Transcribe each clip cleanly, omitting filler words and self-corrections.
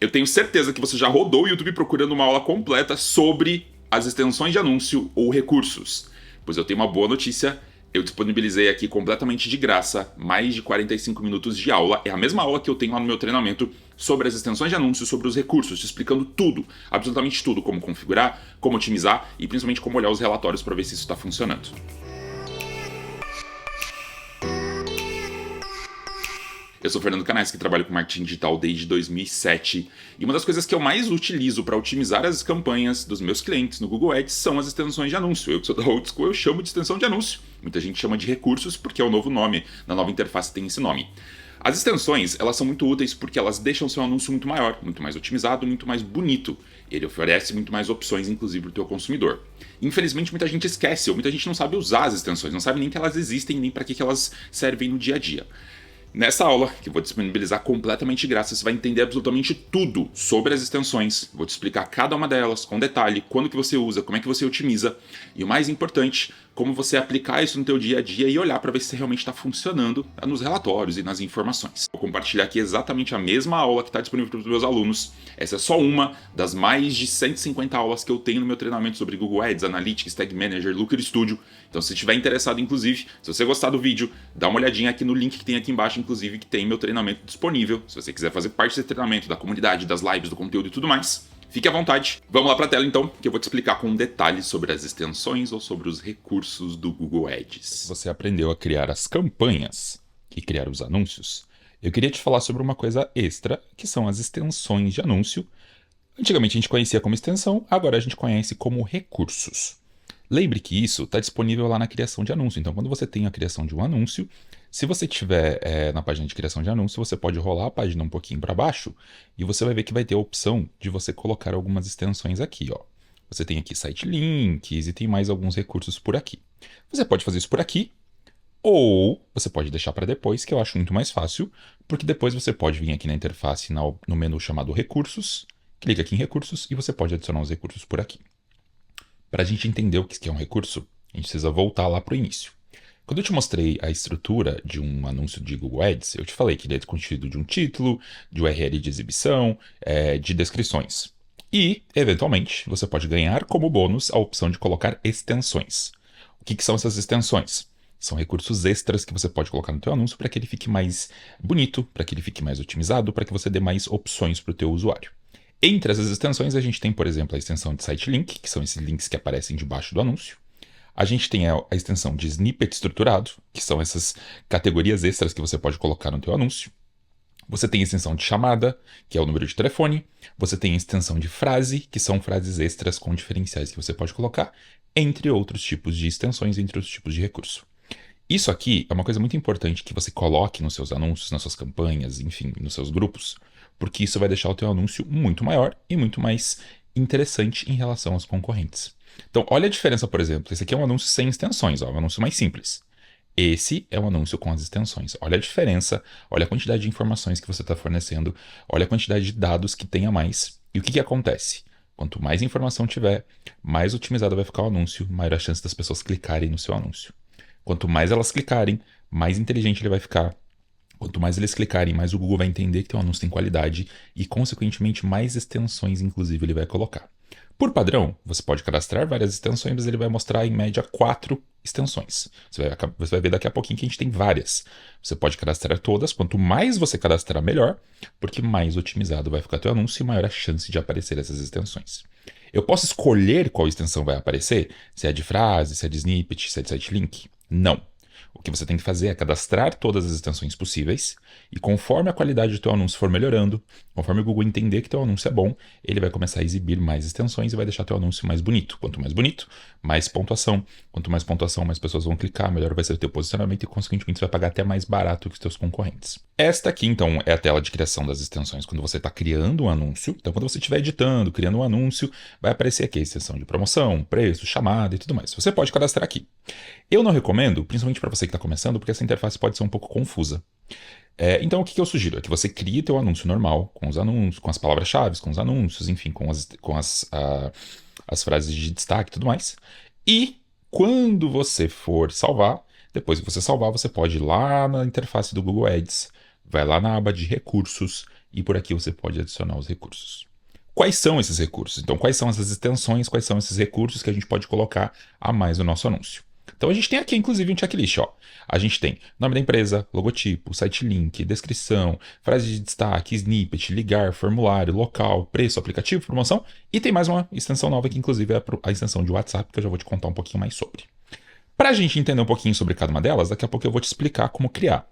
Eu tenho certeza que você já rodou o YouTube procurando uma aula completa sobre as extensões de anúncio ou recursos. Pois eu tenho uma boa notícia, eu disponibilizei aqui completamente de graça mais de 45 minutos de aula. É a mesma aula que eu tenho lá no meu treinamento sobre as extensões de anúncio, sobre os recursos, te explicando tudo, absolutamente tudo, como configurar, como otimizar e principalmente como olhar os relatórios para ver se isso está funcionando. Eu sou Fernando Canais, que trabalho com marketing digital desde 2007. E uma das coisas que eu mais utilizo para otimizar as campanhas dos meus clientes no Google Ads são as extensões de anúncio. Eu que sou da Old School, eu chamo de extensão de anúncio. Muita gente chama de recursos porque é o novo nome, na nova interface tem esse nome. As extensões, elas são muito úteis porque elas deixam seu anúncio muito maior, muito mais otimizado, muito mais bonito. Ele oferece muito mais opções, inclusive, para o teu consumidor. Infelizmente, muita gente esquece, ou muita gente não sabe usar as extensões, não sabe nem que elas existem, nem para que elas servem no dia a dia. Nessa aula, que eu vou disponibilizar completamente de graça, você vai entender absolutamente tudo sobre as extensões. Vou te explicar cada uma delas, com detalhe, quando que você usa, como é que você otimiza. E o mais importante, como você aplicar isso no teu dia a dia e olhar para ver se realmente está funcionando nos relatórios e nas informações. Vou compartilhar aqui exatamente a mesma aula que está disponível para os meus alunos. Essa é só uma das mais de 150 aulas que eu tenho no meu treinamento sobre Google Ads, Analytics, Tag Manager, Looker Studio. Então, se estiver interessado, inclusive, se você gostar do vídeo, dá uma olhadinha aqui no link que tem aqui embaixo, inclusive, que tem meu treinamento disponível. Se você quiser fazer parte desse treinamento, da comunidade, das lives, do conteúdo e tudo mais, fique à vontade. Vamos lá para a tela, então, que eu vou te explicar com detalhes sobre as extensões ou sobre os recursos do Google Ads. Você aprendeu a criar as campanhas e criar os anúncios. Eu queria te falar sobre uma coisa extra, que são as extensões de anúncio. Antigamente a gente conhecia como extensão, agora a gente conhece como recursos. Lembre que isso está disponível lá na criação de anúncio. Então, quando você tem a criação de um anúncio, se você estiver na página de criação de anúncio, você pode rolar a página um pouquinho para baixo e você vai ver que vai ter a opção de você colocar algumas extensões aqui, ó. Você tem aqui site links e tem mais alguns recursos por aqui. Você pode fazer isso por aqui ou você pode deixar para depois, que eu acho muito mais fácil, porque depois você pode vir aqui na interface no menu chamado recursos, clica aqui em recursos e você pode adicionar os recursos por aqui. Para a gente entender o que é um recurso, a gente precisa voltar lá para o início. Quando eu te mostrei a estrutura de um anúncio de Google Ads, eu te falei que ele é constituído de um título, de URL de exibição, de descrições. E, eventualmente, você pode ganhar como bônus a opção de colocar extensões. O que são essas extensões? São recursos extras que você pode colocar no teu anúncio para que ele fique mais bonito, para que ele fique mais otimizado, para que você dê mais opções para o teu usuário. Entre essas extensões, a gente tem, por exemplo, a extensão de site link, que são esses links que aparecem debaixo do anúncio. A gente tem a extensão de snippet estruturado, que são essas categorias extras que você pode colocar no teu anúncio. Você tem a extensão de chamada, que é o número de telefone. Você tem a extensão de frase, que são frases extras com diferenciais que você pode colocar, entre outros tipos de extensões, entre outros tipos de recurso. Isso aqui é uma coisa muito importante que você coloque nos seus anúncios, nas suas campanhas, enfim, nos seus grupos, porque isso vai deixar o teu anúncio muito maior e muito mais interessante em relação aos concorrentes. Então, olha a diferença, por exemplo. Esse aqui é um anúncio sem extensões, ó, um anúncio mais simples. Esse é um anúncio com as extensões. Olha a diferença, olha a quantidade de informações que você está fornecendo, olha a quantidade de dados que tem a mais. E o que acontece? Quanto mais informação tiver, mais otimizado vai ficar o anúncio, maior a chance das pessoas clicarem no seu anúncio. Quanto mais elas clicarem, mais inteligente ele vai ficar. Quanto mais eles clicarem, mais o Google vai entender que teu anúncio tem qualidade e, consequentemente, mais extensões, inclusive, ele vai colocar. Por padrão, você pode cadastrar várias extensões, mas ele vai mostrar, em média, 4 extensões. Você vai ver daqui a pouquinho que a gente tem várias. Você pode cadastrar todas. Quanto mais você cadastrar, melhor, porque mais otimizado vai ficar teu anúncio e maior a chance de aparecer essas extensões. Eu posso escolher qual extensão vai aparecer? Se é de frase, se é de snippet, se é de site link? Não. O que você tem que fazer é cadastrar todas as extensões possíveis e conforme a qualidade do teu anúncio for melhorando, conforme o Google entender que teu anúncio é bom, ele vai começar a exibir mais extensões e vai deixar teu anúncio mais bonito. Quanto mais bonito, mais pontuação. Quanto mais pontuação, mais pessoas vão clicar, melhor vai ser o teu posicionamento e, consequentemente, você vai pagar até mais barato que os teus concorrentes. Esta aqui, então, é a tela de criação das extensões quando você está criando um anúncio. Então, quando você estiver editando, criando um anúncio, vai aparecer aqui a extensão de promoção, preço, chamada e tudo mais. Você pode cadastrar aqui. Eu não recomendo, principalmente para você que está começando, porque essa interface pode ser um pouco confusa. Então, o que eu sugiro? É que você crie teu anúncio normal, com os anúncios, com as palavras-chave, com os anúncios, enfim, com as frases de destaque e tudo mais. E quando você for salvar, depois que você salvar, você pode ir lá na interface do Google Ads, vai lá na aba de recursos e por aqui você pode adicionar os recursos. Quais são esses recursos? Então, quais são essas extensões, quais são esses recursos que a gente pode colocar a mais no nosso anúncio? Então, a gente tem aqui, inclusive, um checklist. Ó. A gente tem nome da empresa, logotipo, site link, descrição, frase de destaque, snippet, ligar, formulário, local, preço, aplicativo, promoção. E tem mais uma extensão nova que, inclusive, é a extensão de WhatsApp, que eu já vou te contar um pouquinho mais sobre. Para a gente entender um pouquinho sobre cada uma delas, daqui a pouco eu vou te explicar como criar.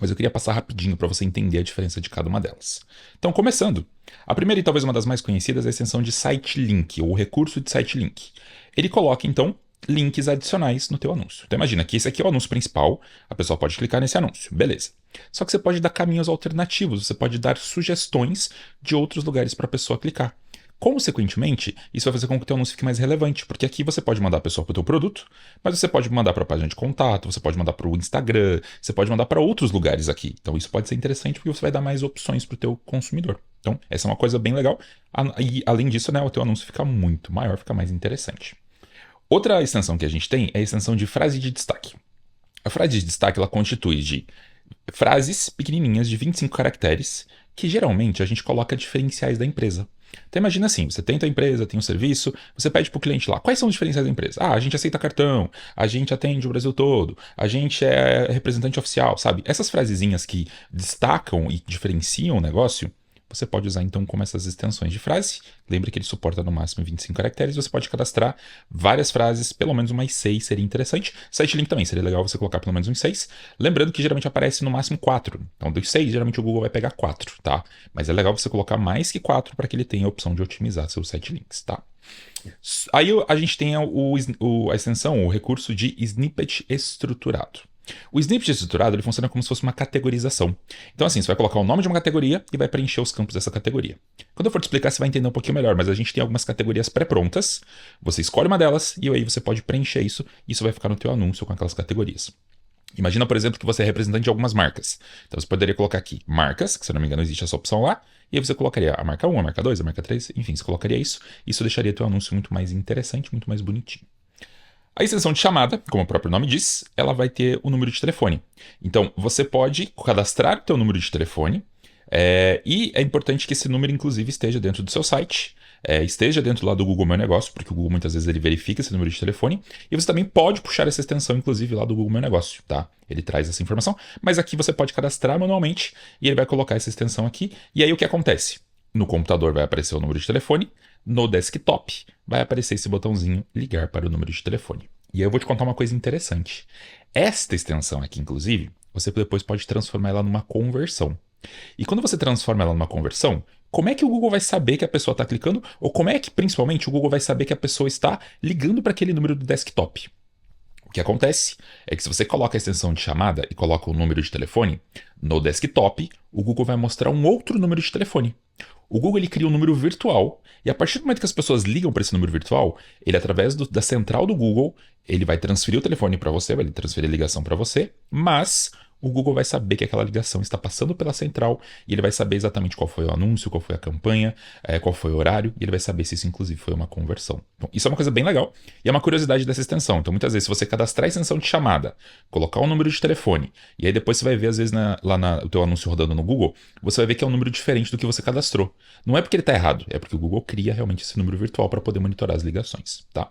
Mas eu queria passar rapidinho para você entender a diferença de cada uma delas. Então, começando, a primeira e talvez uma das mais conhecidas é a extensão de site link, ou recurso de site link. Ele coloca, então, links adicionais no teu anúncio. Então, imagina que esse aqui é o anúncio principal, a pessoa pode clicar nesse anúncio, beleza. Só que você pode dar caminhos alternativos, você pode dar sugestões de outros lugares para a pessoa clicar. Consequentemente, isso vai fazer com que o teu anúncio fique mais relevante, porque aqui você pode mandar a pessoa para o teu produto, mas você pode mandar para a página de contato, você pode mandar para o Instagram, você pode mandar para outros lugares aqui. Então isso pode ser interessante porque você vai dar mais opções para o teu consumidor. Então essa é uma coisa bem legal. E além disso, né, o teu anúncio fica muito maior, fica mais interessante. Outra extensão que a gente tem é a extensão de frase de destaque. A frase de destaque ela constitui de frases pequenininhas de 25 caracteres que geralmente a gente coloca diferenciais da empresa. Então imagina assim, você tem a empresa, tem um serviço, você pede para o cliente lá, quais são os diferenciais da empresa? Ah, a gente aceita cartão, a gente atende o Brasil todo, a gente é representante oficial, sabe? Essas frasezinhas que destacam e diferenciam o negócio, você pode usar então como essas extensões de frase. Lembre que ele suporta no máximo 25 caracteres, você pode cadastrar várias frases, pelo menos umas 6 seria interessante. Site link também, seria legal você colocar pelo menos uns 6. Lembrando que geralmente aparece no máximo 4. Então dos 6, geralmente o Google vai pegar 4, tá? Mas é legal você colocar mais que 4 para que ele tenha a opção de otimizar seus site links, tá? Aí a gente tem a extensão, o recurso de snippet estruturado. O snippet estruturado ele funciona como se fosse uma categorização. Então assim, você vai colocar o nome de uma categoria e vai preencher os campos dessa categoria. Quando eu for te explicar, você vai entender um pouquinho melhor, mas a gente tem algumas categorias pré-prontas, você escolhe uma delas e aí você pode preencher isso, e isso vai ficar no teu anúncio com aquelas categorias. Imagina, por exemplo, que você é representante de algumas marcas. Então você poderia colocar aqui marcas, que se eu não me engano existe essa opção lá, e aí você colocaria a marca 1, a marca 2, a marca 3, enfim, você colocaria isso. Isso deixaria teu anúncio muito mais interessante, muito mais bonitinho. A extensão de chamada, como o próprio nome diz, ela vai ter o número de telefone. Então, você pode cadastrar o teu número de telefone, e é importante que esse número, inclusive, esteja dentro do seu site, esteja dentro lá do Google Meu Negócio, porque o Google muitas vezes ele verifica esse número de telefone, e você também pode puxar essa extensão, inclusive, lá do Google Meu Negócio, tá? Ele traz essa informação, mas aqui você pode cadastrar manualmente, e ele vai colocar essa extensão aqui, e aí o que acontece? No computador vai aparecer o número de telefone, no desktop vai aparecer esse botãozinho ligar para o número de telefone. E aí eu vou te contar uma coisa interessante. Esta extensão aqui, inclusive, você depois pode transformar ela numa conversão. E quando você transforma ela numa conversão, como é que o Google vai saber que a pessoa está clicando? Ou como é que, principalmente, o Google vai saber que a pessoa está ligando para aquele número do desktop? O que acontece é que se você coloca a extensão de chamada e coloca o número de telefone, no desktop, o Google vai mostrar um outro número de telefone. O Google ele cria um número virtual, e a partir do momento que as pessoas ligam para esse número virtual, ele através da central do Google, ele vai transferir o telefone para você, vai transferir a ligação para você, mas o Google vai saber que aquela ligação está passando pela central e ele vai saber exatamente qual foi o anúncio, qual foi a campanha, qual foi o horário, e ele vai saber se isso inclusive foi uma conversão. Então, isso é uma coisa bem legal e é uma curiosidade dessa extensão. Então, muitas vezes, se você cadastrar a extensão de chamada, colocar um número de telefone, e aí depois você vai ver, às vezes, o teu anúncio rodando no Google, você vai ver que é um número diferente do que você cadastrou. Não é porque ele está errado, é porque o Google cria realmente esse número virtual para poder monitorar as ligações, tá?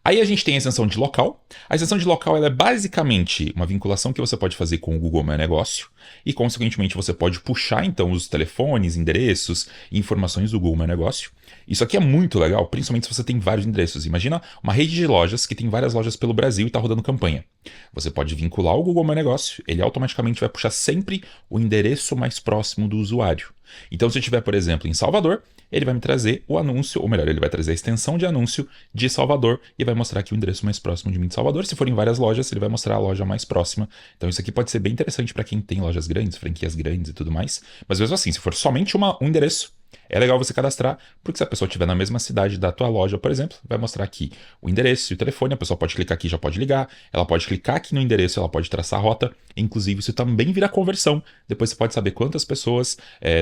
Aí a gente tem a extensão de local. A extensão de local ela é basicamente uma vinculação que você pode fazer com o Google Meu Negócio e, consequentemente, você pode puxar, então, os telefones, endereços e informações do Google Meu Negócio. Isso aqui é muito legal, principalmente se você tem vários endereços. Imagina uma rede de lojas que tem várias lojas pelo Brasil e está rodando campanha. Você pode vincular o Google Meu Negócio, ele automaticamente vai puxar sempre o endereço mais próximo do usuário. Então, se eu estiver, por exemplo, em Salvador, ele vai me trazer o anúncio, ou melhor, ele vai trazer a extensão de anúncio de Salvador e vai mostrar aqui o endereço mais próximo de mim de Salvador. Se for em várias lojas, ele vai mostrar a loja mais próxima. Então isso aqui pode ser bem interessante para quem tem lojas grandes, franquias grandes e tudo mais. Mas mesmo assim, se for somente um endereço, é legal você cadastrar, porque se a pessoa estiver na mesma cidade da tua loja, por exemplo, vai mostrar aqui o endereço e o telefone, a pessoa pode clicar aqui e já pode ligar, ela pode clicar aqui no endereço, ela pode traçar a rota, inclusive isso também vira conversão, depois você pode saber quantas pessoas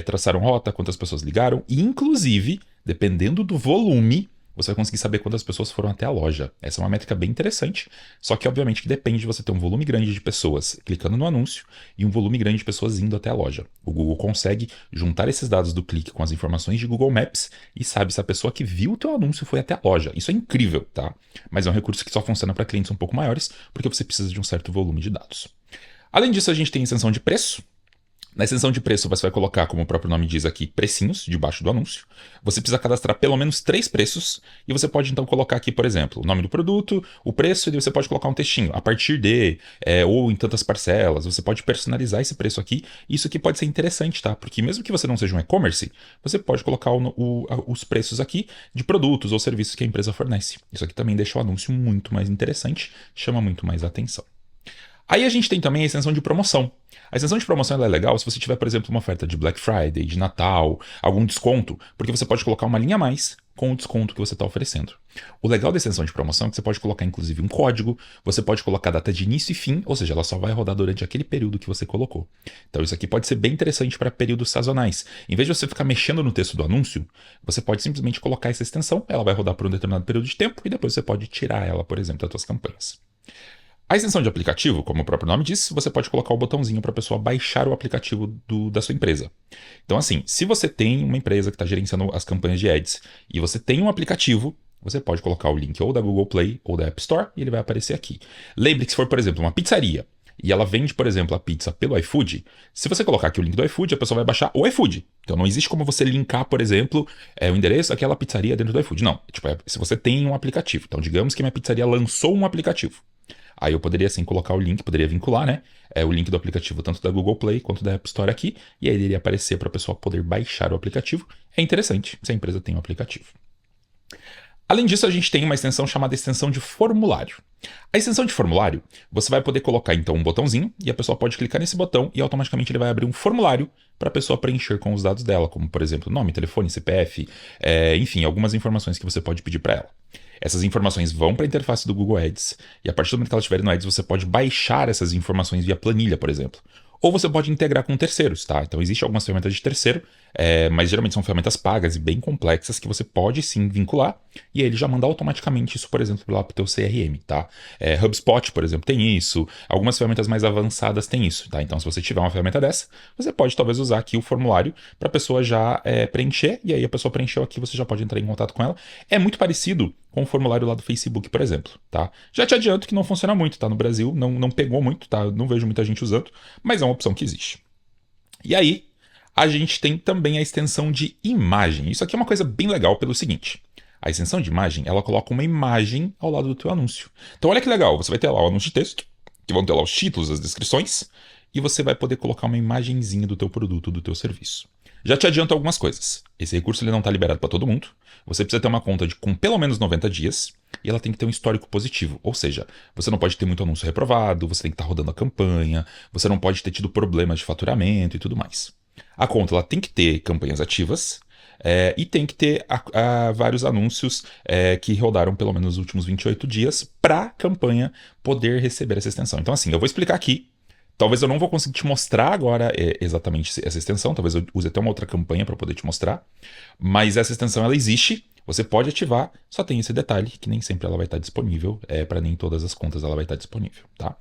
traçaram rota, quantas pessoas ligaram, e inclusive, dependendo do volume, você vai conseguir saber quantas pessoas foram até a loja. Essa é uma métrica bem interessante, só que obviamente que depende de você ter um volume grande de pessoas clicando no anúncio e um volume grande de pessoas indo até a loja. O Google consegue juntar esses dados do clique com as informações de Google Maps e sabe se a pessoa que viu o teu anúncio foi até a loja. Isso é incrível, tá? Mas é um recurso que só funciona para clientes um pouco maiores, porque você precisa de um certo volume de dados. Além disso, a gente tem extensão de preço. Na extensão de preço, você vai colocar, como o próprio nome diz aqui, precinhos debaixo do anúncio. Você precisa cadastrar pelo menos 3 preços e você pode então colocar aqui, por exemplo, o nome do produto, o preço e você pode colocar um textinho, a partir de, ou em tantas parcelas. Você pode personalizar esse preço aqui. Isso aqui pode ser interessante, tá? Porque mesmo que você não seja um e-commerce, você pode colocar os preços aqui de produtos ou serviços que a empresa fornece. Isso aqui também deixa o anúncio muito mais interessante, chama muito mais atenção. Aí a gente tem também a extensão de promoção. A extensão de promoção ela é legal se você tiver, por exemplo, uma oferta de Black Friday, de Natal, algum desconto, porque você pode colocar uma linha a mais com o desconto que você está oferecendo. O legal da extensão de promoção é que você pode colocar, inclusive, um código, você pode colocar data de início e fim, ou seja, ela só vai rodar durante aquele período que você colocou. Então isso aqui pode ser bem interessante para períodos sazonais. Em vez de você ficar mexendo no texto do anúncio, você pode simplesmente colocar essa extensão, ela vai rodar por um determinado período de tempo e depois você pode tirar ela, por exemplo, das suas campanhas. A extensão de aplicativo, como o próprio nome diz, você pode colocar o botãozinho para a pessoa baixar o aplicativo da sua empresa. Então, assim, se você tem uma empresa que está gerenciando as campanhas de ads e você tem um aplicativo, você pode colocar o link ou da Google Play ou da App Store e ele vai aparecer aqui. Lembre que se for, por exemplo, uma pizzaria e ela vende, por exemplo, a pizza pelo iFood, se você colocar aqui o link do iFood, a pessoa vai baixar o iFood. Então não existe como você linkar, por exemplo, o endereço daquela pizzaria dentro do iFood. Não, se você tem um aplicativo. Então digamos que minha pizzaria lançou um aplicativo. Aí eu poderia assim colocar o link, poderia vincular, né? O link do aplicativo tanto da Google Play quanto da App Store aqui, e aí ele iria aparecer para a pessoa poder baixar o aplicativo. É interessante se a empresa tem um aplicativo. Além disso, a gente tem uma extensão chamada extensão de formulário. A extensão de formulário, você vai poder colocar então um botãozinho e a pessoa pode clicar nesse botão e automaticamente ele vai abrir um formulário para a pessoa preencher com os dados dela, como por exemplo nome, telefone, CPF, enfim, algumas informações que você pode pedir para ela. Essas informações vão para a interface do Google Ads e a partir do momento que elas estiverem no Ads você pode baixar essas informações via planilha, por exemplo. Ou você pode integrar com terceiros, tá? Então existem algumas ferramentas de terceiro, mas geralmente são ferramentas pagas e bem complexas que você pode sim vincular e aí ele já manda automaticamente isso, por exemplo, lá para o teu CRM, tá? HubSpot, por exemplo, tem isso. Algumas ferramentas mais avançadas têm isso, tá? Então se você tiver uma ferramenta dessa, você pode talvez usar aqui o formulário para a pessoa já preencher e aí a pessoa preencheu aqui, você já pode entrar em contato com ela. É muito parecido com o formulário lá do Facebook, por exemplo, tá? Já te adianto que não funciona muito, tá? No Brasil não pegou muito, tá? Não vejo muita gente usando, mas é uma opção que existe. E aí, a gente tem também a extensão de imagem. Isso aqui é uma coisa bem legal pelo seguinte. A extensão de imagem, ela coloca uma imagem ao lado do teu anúncio. Então olha que legal, você vai ter lá o anúncio de texto, que vão ter lá os títulos, as descrições, e você vai poder colocar uma imagenzinha do teu produto, do teu serviço. Já te adianto algumas coisas. Esse recurso ele não está liberado para todo mundo. Você precisa ter uma conta com pelo menos 90 dias e ela tem que ter um histórico positivo. Ou seja, você não pode ter muito anúncio reprovado, você tem que estar rodando a campanha, você não pode ter tido problemas de faturamento e tudo mais. A conta ela tem que ter campanhas ativas e tem que ter vários anúncios que rodaram pelo menos nos últimos 28 dias para a campanha poder receber essa extensão. Então assim, eu vou explicar aqui. Talvez eu não vou conseguir te mostrar agora exatamente essa extensão, talvez eu use até uma outra campanha para poder te mostrar, mas essa extensão ela existe, você pode ativar, só tem esse detalhe que nem sempre ela vai estar disponível, para nem todas as contas ela vai estar disponível, tá?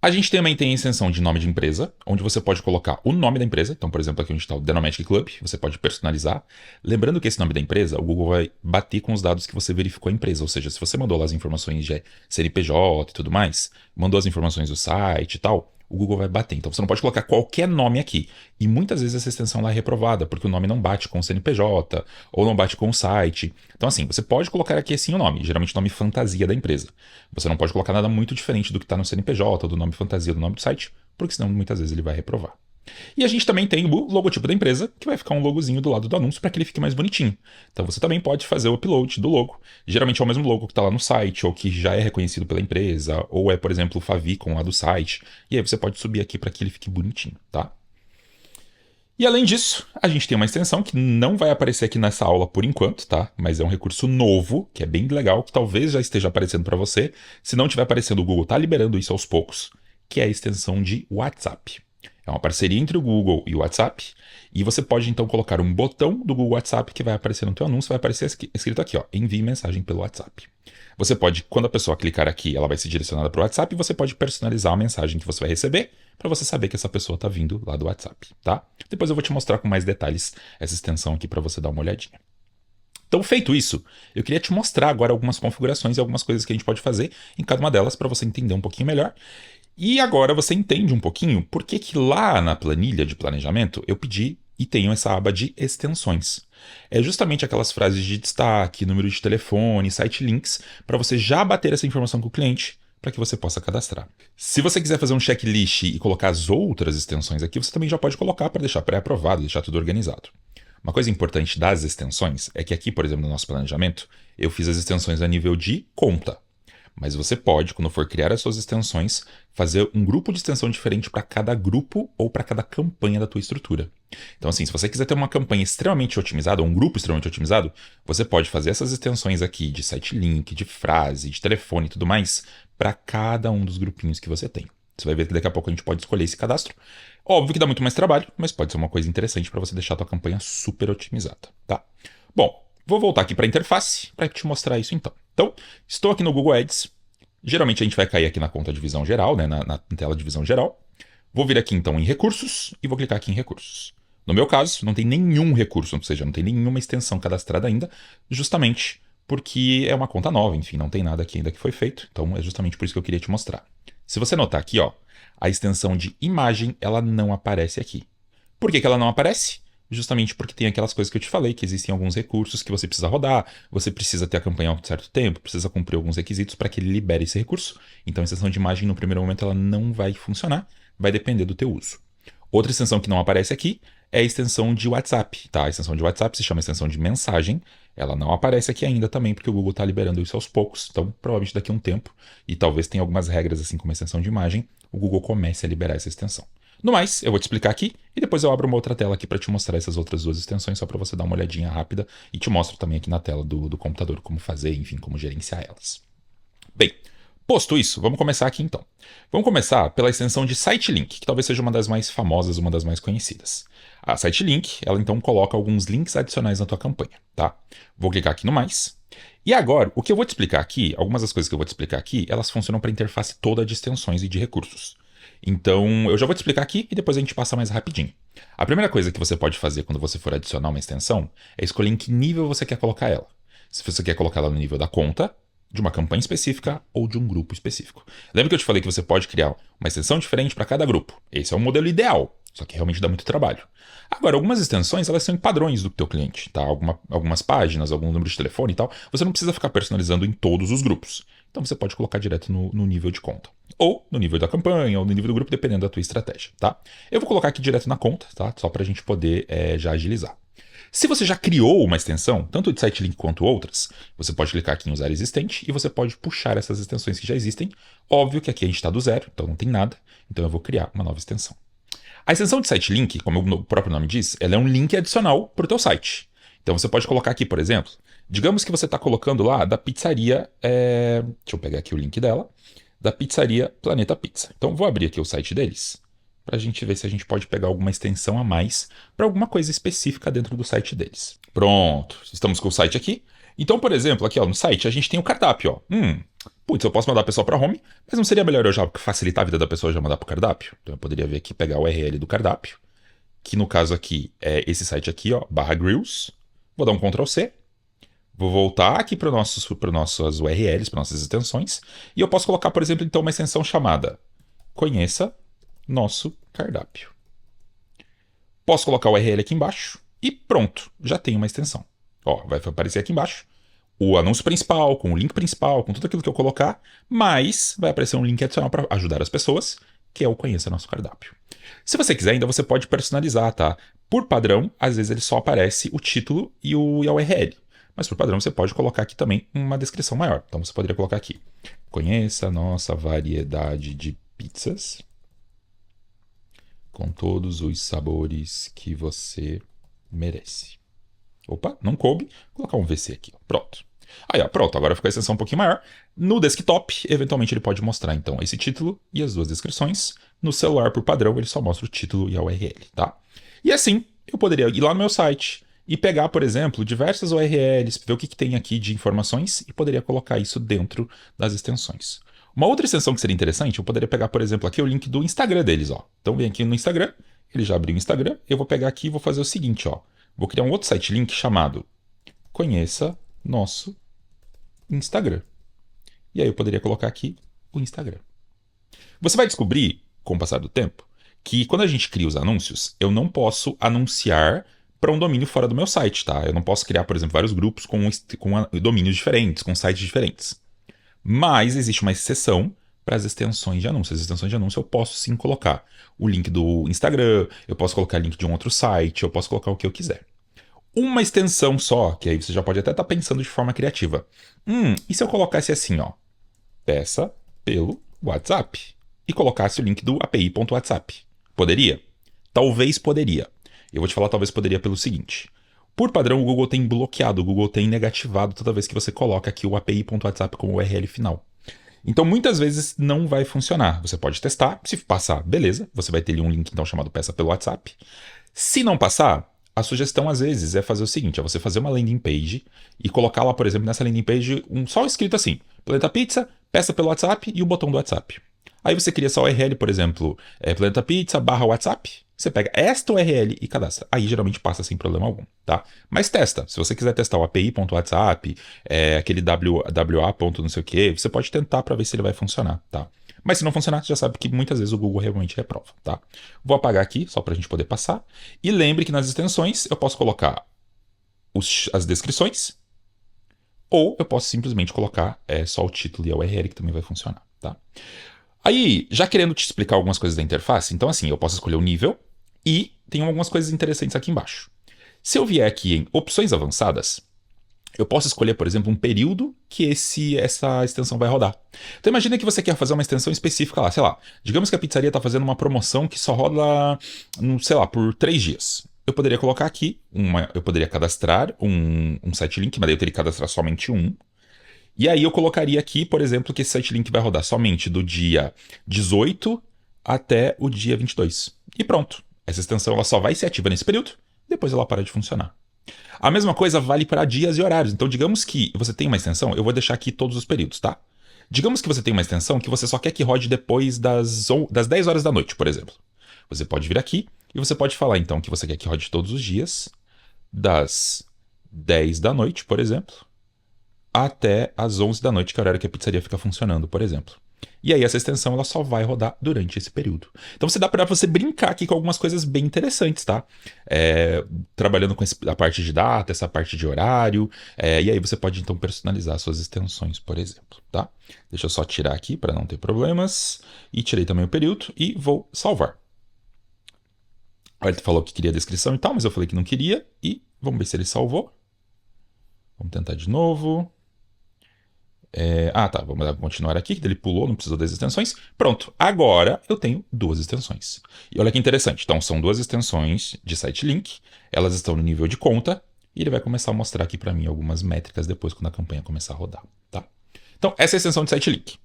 A gente também tem a extensão de nome de empresa, onde você pode colocar o nome da empresa. Então, por exemplo, aqui onde está o Denomatic Club, você pode personalizar. Lembrando que esse nome da empresa, o Google vai bater com os dados que você verificou a empresa. Ou seja, se você mandou lá as informações de CNPJ e tudo mais, mandou as informações do site e tal, o Google vai bater. Então você não pode colocar qualquer nome aqui. E muitas vezes essa extensão lá é reprovada, porque o nome não bate com o CNPJ, ou não bate com o site. Então assim, você pode colocar aqui assim o nome, geralmente o nome fantasia da empresa. Você não pode colocar nada muito diferente do que está no CNPJ, ou do nome fantasia do nome do site, porque senão muitas vezes ele vai reprovar. E a gente também tem o logotipo da empresa, que vai ficar um logozinho do lado do anúncio para que ele fique mais bonitinho. Então você também pode fazer o upload do logo. Geralmente é o mesmo logo que está lá no site, ou que já é reconhecido pela empresa, ou é, por exemplo, o favicon lá do site. E aí você pode subir aqui para que ele fique bonitinho, tá? E além disso, a gente tem uma extensão que não vai aparecer aqui nessa aula por enquanto, tá? Mas é um recurso novo, que é bem legal, que talvez já esteja aparecendo para você. Se não estiver aparecendo, o Google está liberando isso aos poucos, que é a extensão de WhatsApp. É uma parceria entre o Google e o WhatsApp. E você pode então colocar um botão do Google WhatsApp que vai aparecer no teu anúncio, vai aparecer escrito aqui, ó, envie mensagem pelo WhatsApp. Você pode, quando a pessoa clicar aqui, ela vai ser direcionada para o WhatsApp e você pode personalizar a mensagem que você vai receber para você saber que essa pessoa está vindo lá do WhatsApp, tá? Depois eu vou te mostrar com mais detalhes essa extensão aqui para você dar uma olhadinha. Então, feito isso, eu queria te mostrar agora algumas configurações e algumas coisas que a gente pode fazer em cada uma delas para você entender um pouquinho melhor. E agora você entende um pouquinho por que que lá na planilha de planejamento eu pedi e tenho essa aba de extensões. É justamente aquelas frases de destaque, número de telefone, site links, para você já bater essa informação com o cliente para que você possa cadastrar. Se você quiser fazer um checklist e colocar as outras extensões aqui, você também já pode colocar para deixar pré-aprovado, deixar tudo organizado. Uma coisa importante das extensões é que aqui, por exemplo, no nosso planejamento, eu fiz as extensões a nível de conta. Mas você pode, quando for criar as suas extensões, fazer um grupo de extensão diferente para cada grupo ou para cada campanha da tua estrutura. Então, assim, se você quiser ter uma campanha extremamente otimizada, ou um grupo extremamente otimizado, você pode fazer essas extensões aqui de site link, de frase, de telefone e tudo mais, para cada um dos grupinhos que você tem. Você vai ver que daqui a pouco a gente pode escolher esse cadastro. Óbvio que dá muito mais trabalho, mas pode ser uma coisa interessante para você deixar a tua campanha super otimizada, tá? Bom, vou voltar aqui para a interface para te mostrar isso então. Então, estou aqui no Google Ads. Geralmente a gente vai cair aqui na conta de visão geral, né, na tela de visão geral. Vou vir aqui então em recursos e vou clicar aqui em recursos. No meu caso, não tem nenhum recurso, ou seja, não tem nenhuma extensão cadastrada ainda, justamente porque é uma conta nova, enfim, não tem nada aqui ainda que foi feito. Então é justamente por isso que eu queria te mostrar. Se você notar aqui, ó, a extensão de imagem, ela não aparece aqui. Por que que ela não aparece? Justamente porque tem aquelas coisas que eu te falei, que existem alguns recursos que você precisa rodar, você precisa ter a campanha há um certo tempo, precisa cumprir alguns requisitos para que ele libere esse recurso. Então a extensão de imagem no primeiro momento ela não vai funcionar, vai depender do teu uso. Outra extensão que não aparece aqui é a extensão de WhatsApp, tá? A extensão de WhatsApp se chama extensão de mensagem, ela não aparece aqui ainda também porque o Google está liberando isso aos poucos, então provavelmente daqui a um tempo, e talvez tenha algumas regras assim como a extensão de imagem, o Google comece a liberar essa extensão. No mais, eu vou te explicar aqui e depois eu abro uma outra tela aqui para te mostrar essas outras duas extensões, só para você dar uma olhadinha rápida e te mostro também aqui na tela do computador como fazer, enfim, como gerenciar elas. Bem, posto isso, vamos começar aqui então. Vamos começar pela extensão de Site Link, que talvez seja uma das mais famosas, uma das mais conhecidas. A Site Link, ela então coloca alguns links adicionais na tua campanha, tá? Vou clicar aqui no mais. E agora, o que eu vou te explicar aqui, algumas das coisas que eu vou te explicar aqui, elas funcionam para a interface toda de extensões e de recursos. Então, eu já vou te explicar aqui e depois a gente passa mais rapidinho. A primeira coisa que você pode fazer quando você for adicionar uma extensão é escolher em que nível você quer colocar ela. Se você quer colocar ela no nível da conta, de uma campanha específica ou de um grupo específico. Lembra que eu te falei que você pode criar uma extensão diferente para cada grupo? Esse é o modelo ideal, só que realmente dá muito trabalho. Agora, algumas extensões, elas são em padrões do teu cliente, tá? Algumas páginas, algum número de telefone e tal, você não precisa ficar personalizando em todos os grupos. Então você pode colocar direto no nível de conta. Ou no nível da campanha, ou no nível do grupo, dependendo da tua estratégia, tá? Eu vou colocar aqui direto na conta, tá? Só para a gente poder já agilizar. Se você já criou uma extensão, tanto de site link quanto outras, você pode clicar aqui em usar existente e você pode puxar essas extensões que já existem. Óbvio que aqui a gente está do zero, então não tem nada, então eu vou criar uma nova extensão. A extensão de site link, como o próprio nome diz, ela é um link adicional para o teu site. Então você pode colocar aqui, por exemplo, digamos que você está colocando lá da pizzaria, deixa eu pegar aqui o link dela, da pizzaria Planeta Pizza. Então vou abrir aqui o site deles, para a gente ver se a gente pode pegar alguma extensão a mais para alguma coisa específica dentro do site deles. Pronto, estamos com o site aqui. Então, por exemplo, aqui ó, no site a gente tem o cardápio. Ó. Putz, eu posso mandar a pessoa para home, mas não seria melhor eu já facilitar a vida da pessoa já mandar para o cardápio? Então eu poderia vir aqui pegar o URL do cardápio, que no caso aqui é esse site aqui, ó, /grills. Vou dar um Ctrl C. Vou voltar aqui para nossas URLs, para nossas extensões, e eu posso colocar, por exemplo, então uma extensão chamada Conheça Nosso Cardápio. Posso colocar o URL aqui embaixo e pronto, já tenho uma extensão. Ó, vai aparecer aqui embaixo o anúncio principal, com o link principal, com tudo aquilo que eu colocar, mas vai aparecer um link adicional para ajudar as pessoas, que é o Conheça Nosso Cardápio. Se você quiser, ainda você pode personalizar, tá? Por padrão, às vezes ele só aparece o título e a URL. Mas por padrão você pode colocar aqui também uma descrição maior. Então você poderia colocar aqui: conheça a nossa variedade de pizzas com todos os sabores que você merece. Opa, não coube. Vou colocar um VC aqui. Pronto. Aí, ó, pronto, agora ficou a extensão um pouquinho maior. No desktop, eventualmente ele pode mostrar, então, esse título e as duas descrições. No celular, por padrão, ele só mostra o título e a URL, tá? E assim, eu poderia ir lá no meu site e pegar, por exemplo, diversas URLs, ver o que tem aqui de informações e poderia colocar isso dentro das extensões. Uma outra extensão que seria interessante, eu poderia pegar, por exemplo, aqui o link do Instagram deles, ó. Então, vem aqui no Instagram, ele já abriu o Instagram, eu vou pegar aqui e vou fazer o seguinte, ó. Vou criar um outro site link chamado Conheça Nosso Instagram. E aí eu poderia colocar aqui o Instagram. Você vai descobrir, com o passar do tempo, que quando a gente cria os anúncios, eu não posso anunciar para um domínio fora do meu site, tá? Eu não posso criar, por exemplo, vários grupos com domínios diferentes, com sites diferentes. Mas existe uma exceção para as extensões de anúncios. As extensões de anúncio eu posso sim colocar o link do Instagram, eu posso colocar link de um outro site, eu posso colocar o que eu quiser. Uma extensão só, que aí você já pode até estar pensando de forma criativa. E se eu colocasse assim, ó, peça pelo WhatsApp e colocasse o link do api.whatsapp? Poderia? Talvez poderia. Eu vou te falar talvez poderia pelo seguinte. Por padrão, o Google tem bloqueado, o Google tem negativado toda vez que você coloca aqui o api.whatsapp como URL final. Então, muitas vezes não vai funcionar. Você pode testar, se passar, beleza. Você vai ter ali um link então chamado peça pelo WhatsApp. Se não passar, a sugestão às vezes é fazer o seguinte, é você fazer uma landing page e colocar lá, por exemplo, nessa landing page só escrito assim, Planeta Pizza, peça pelo WhatsApp e o botão do WhatsApp. Aí você cria essa URL, por exemplo, Planeta Pizza /WhatsApp, você pega esta URL e cadastra. Aí geralmente passa sem problema algum, tá? Mas testa. Se você quiser testar o api.whatsapp, aquele WA. Não sei o que, você pode tentar para ver se ele vai funcionar, tá? Mas se não funcionar, você já sabe que muitas vezes o Google realmente reprova, tá? Vou apagar aqui, só para a gente poder passar. E lembre que nas extensões eu posso colocar as descrições, ou eu posso simplesmente colocar só o título e a URL, que também vai funcionar, tá? Aí, já querendo te explicar algumas coisas da interface, então assim, eu posso escolher o nível e tem algumas coisas interessantes aqui embaixo. Se eu vier aqui em opções avançadas, eu posso escolher, por exemplo, um período que essa extensão vai rodar. Então imagina que você quer fazer uma extensão específica lá, sei lá, digamos que a pizzaria está fazendo uma promoção que só roda, sei lá, por 3 dias. Eu poderia colocar aqui, eu poderia cadastrar um site link, mas daí eu teria que cadastrar somente um. E aí eu colocaria aqui, por exemplo, que esse site link vai rodar somente do dia 18 até o dia 22. E pronto. Essa extensão ela só vai ser ativa nesse período, depois ela para de funcionar. A mesma coisa vale para dias e horários. Então, digamos que você tem uma extensão, eu vou deixar aqui todos os períodos, tá? Digamos que você tem uma extensão que você só quer que rode depois das 10 horas da noite, por exemplo. Você pode vir aqui e você pode falar, então, que você quer que rode todos os dias, das 10 da noite, por exemplo, até as 11 da noite, que é o horário que a pizzaria fica funcionando, por exemplo. E aí essa extensão ela só vai rodar durante esse período. Então dá para você brincar aqui com algumas coisas bem interessantes, tá? Trabalhando com a parte de data, essa parte de horário, e aí você pode então personalizar suas extensões, por exemplo, tá? Deixa eu só tirar aqui para não ter problemas. E tirei também o período e vou salvar. Ele falou que queria a descrição e tal, mas eu falei que não queria. E vamos ver se ele salvou. Vamos tentar de novo. Tá, vamos continuar aqui, que ele pulou, não precisou das extensões. Pronto, agora eu tenho duas extensões. E olha que interessante, então são duas extensões de site link, elas estão no nível de conta, e ele vai começar a mostrar aqui para mim algumas métricas depois quando a campanha começar a rodar, tá? Então, essa é a extensão de site link.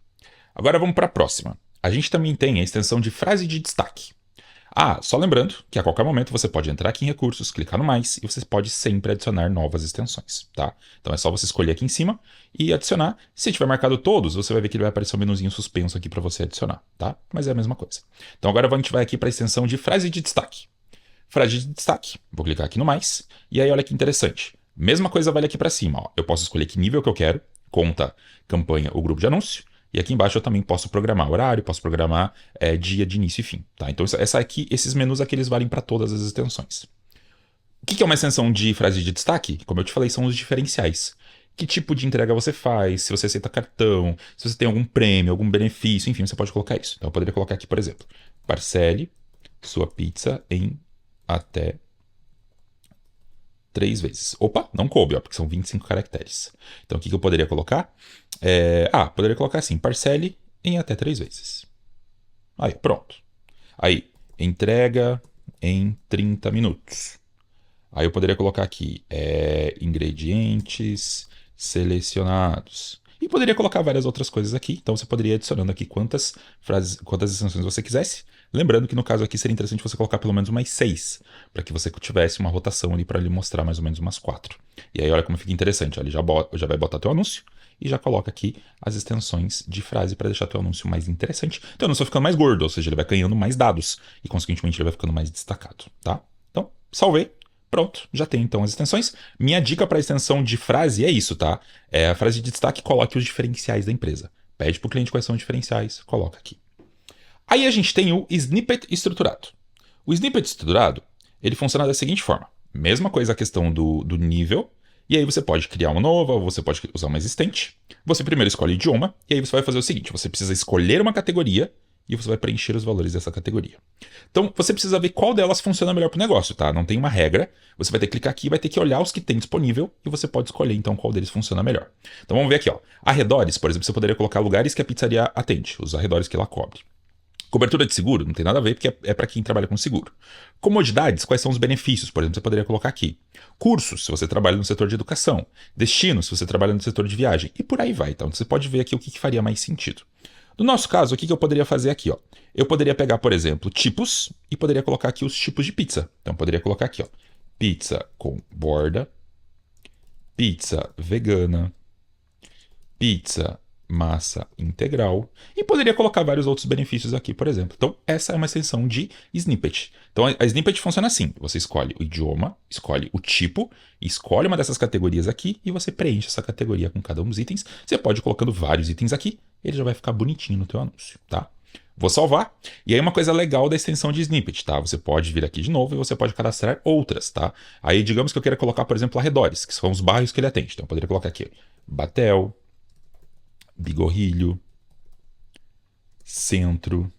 Agora vamos para a próxima. A gente também tem a extensão de frase de destaque. Só lembrando que a qualquer momento você pode entrar aqui em recursos, clicar no mais e você pode sempre adicionar novas extensões, tá? Então é só você escolher aqui em cima e adicionar. Se tiver marcado todos, você vai ver que ele vai aparecer um menuzinho suspenso aqui para você adicionar, tá? Mas é a mesma coisa. Então agora a gente vai aqui para a extensão de frase de destaque. Frase de destaque, vou clicar aqui no mais e aí olha que interessante. Mesma coisa vale aqui para cima, ó. Eu posso escolher que nível que eu quero, conta, campanha ou grupo de anúncio. E aqui embaixo eu também posso programar horário, posso programar dia de início e fim. Tá? Então esses menus aqui eles valem para todas as extensões. O que é uma extensão de frase de destaque? Como eu te falei, são os diferenciais. Que tipo de entrega você faz, se você aceita cartão, se você tem algum prêmio, algum benefício, enfim, você pode colocar isso. Então eu poderia colocar aqui, por exemplo, parcele sua pizza em até 3 vezes. Opa, não coube, ó, porque são 25 caracteres. Então o que eu poderia colocar? Poderia colocar assim, parcele em até 3 vezes. Aí, pronto. Aí, entrega em 30 minutos. Aí eu poderia colocar aqui, ingredientes selecionados. E poderia colocar várias outras coisas aqui. Então você poderia ir adicionando aqui quantas frases, quantas extensões você quisesse. Lembrando que no caso aqui seria interessante você colocar pelo menos umas 6, para que você tivesse uma rotação ali para ele mostrar mais ou menos umas 4. E aí olha como fica interessante, ó, ele já vai botar teu anúncio e já coloca aqui as extensões de frase para deixar teu anúncio mais interessante. Então o anúncio vai ficando mais gordo, ou seja, ele vai ganhando mais dados e consequentemente ele vai ficando mais destacado, tá? Então, salvei. Pronto, já tem então as extensões. Minha dica para extensão de frase é isso, tá? É a frase de destaque, coloque os diferenciais da empresa. Pede para o cliente quais são os diferenciais, coloca aqui. Aí a gente tem o snippet estruturado. O snippet estruturado, ele funciona da seguinte forma. Mesma coisa a questão do nível, e aí você pode criar uma nova, ou você pode usar uma existente. Você primeiro escolhe o idioma, e aí você vai fazer o seguinte, você precisa escolher uma categoria, e você vai preencher os valores dessa categoria. Então, você precisa ver qual delas funciona melhor para o negócio, tá? Não tem uma regra, você vai ter que clicar aqui, vai ter que olhar os que tem disponível, e você pode escolher então qual deles funciona melhor. Então vamos ver aqui, ó. Arredores, por exemplo, você poderia colocar lugares que a pizzaria atende, os arredores que ela cobre. Cobertura de seguro, não tem nada a ver, porque é para quem trabalha com seguro. Comodidades, quais são os benefícios? Por exemplo, você poderia colocar aqui. Cursos, se você trabalha no setor de educação. Destino, se você trabalha no setor de viagem. E por aí vai. Então, você pode ver aqui o que faria mais sentido. No nosso caso, o que eu poderia fazer aqui? Ó? Eu poderia pegar, por exemplo, tipos e poderia colocar aqui os tipos de pizza. Então, eu poderia colocar aqui, ó, pizza com borda, pizza vegana, pizza massa integral, e poderia colocar vários outros benefícios aqui, por exemplo. Então, essa é uma extensão de snippet. Então, a snippet funciona assim: você escolhe o idioma, escolhe o tipo, escolhe uma dessas categorias aqui e você preenche essa categoria com cada um dos itens. Você pode ir colocando vários itens aqui, ele já vai ficar bonitinho no teu anúncio, tá? Vou salvar. E aí uma coisa legal da extensão de snippet, tá? Você pode vir aqui de novo e você pode cadastrar outras, tá? Aí digamos que eu queira colocar, por exemplo, arredores, que são os bairros que ele atende. Então eu poderia colocar aqui Batel, Bigorrilho, Centro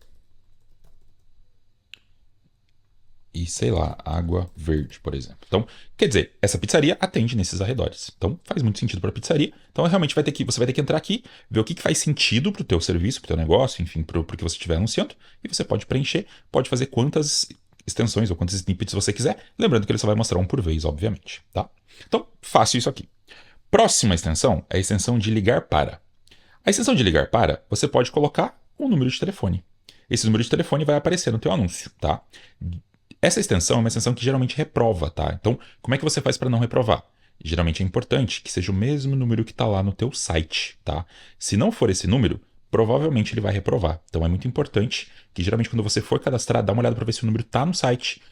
e, sei lá, Água Verde, por exemplo. Então, quer dizer, essa pizzaria atende nesses arredores. Então, faz muito sentido para a pizzaria. Então, realmente você vai ter que entrar aqui, ver o que faz sentido para o teu serviço, para o teu negócio, enfim, para o que você estiver anunciando. E você pode preencher, pode fazer quantas extensões ou quantos snippets você quiser. Lembrando que ele só vai mostrar um por vez, obviamente, tá? Então, fácil isso aqui. Próxima extensão é a extensão de ligar para. A extensão de ligar para, você pode colocar um número de telefone. Esse número de telefone vai aparecer no teu anúncio, tá? Essa extensão é uma extensão que geralmente reprova, tá? Então, como é que você faz para não reprovar? Geralmente é importante que seja o mesmo número que está lá no teu site, tá? Se não for esse número, provavelmente ele vai reprovar. Então é muito importante que geralmente quando você for cadastrar, dá uma olhada para ver se o número está no site.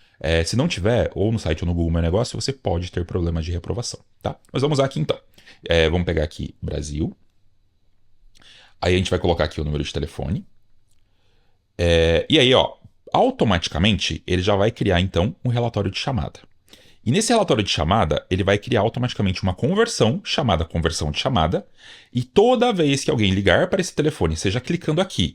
Se não tiver, ou no site ou no Google Meu Negócio, você pode ter problemas de reprovação, tá? Mas vamos usar aqui então. Vamos pegar aqui Brasil. Aí a gente vai colocar aqui o número de telefone. E aí, ó, automaticamente ele já vai criar então um relatório de chamada. E nesse relatório de chamada, ele vai criar automaticamente uma conversão chamada conversão de chamada. E toda vez que alguém ligar para esse telefone, seja clicando aqui,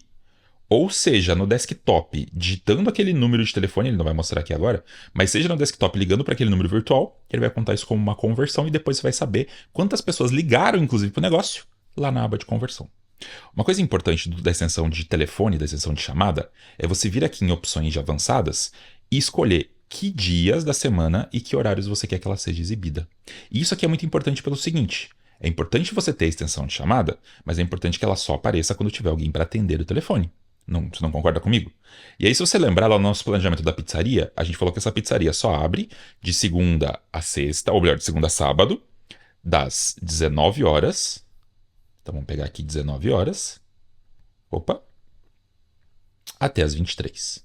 ou seja no desktop digitando aquele número de telefone, ele não vai mostrar aqui agora, mas seja no desktop ligando para aquele número virtual, ele vai contar isso como uma conversão e depois você vai saber quantas pessoas ligaram, inclusive, para o negócio, lá na aba de conversão. Uma coisa importante da extensão de telefone, da extensão de chamada, é você vir aqui em opções de avançadas e escolher que dias da semana e que horários você quer que ela seja exibida. E isso aqui é muito importante pelo seguinte: é importante você ter a extensão de chamada, mas é importante que ela só apareça quando tiver alguém para atender o telefone. Não, você não concorda comigo? E aí, se você lembrar lá no nosso planejamento da pizzaria, a gente falou que essa pizzaria só abre de segunda a sexta, ou melhor, de segunda a sábado, das 19 horas. Então vamos pegar aqui 19 horas. Opa. Até as 23.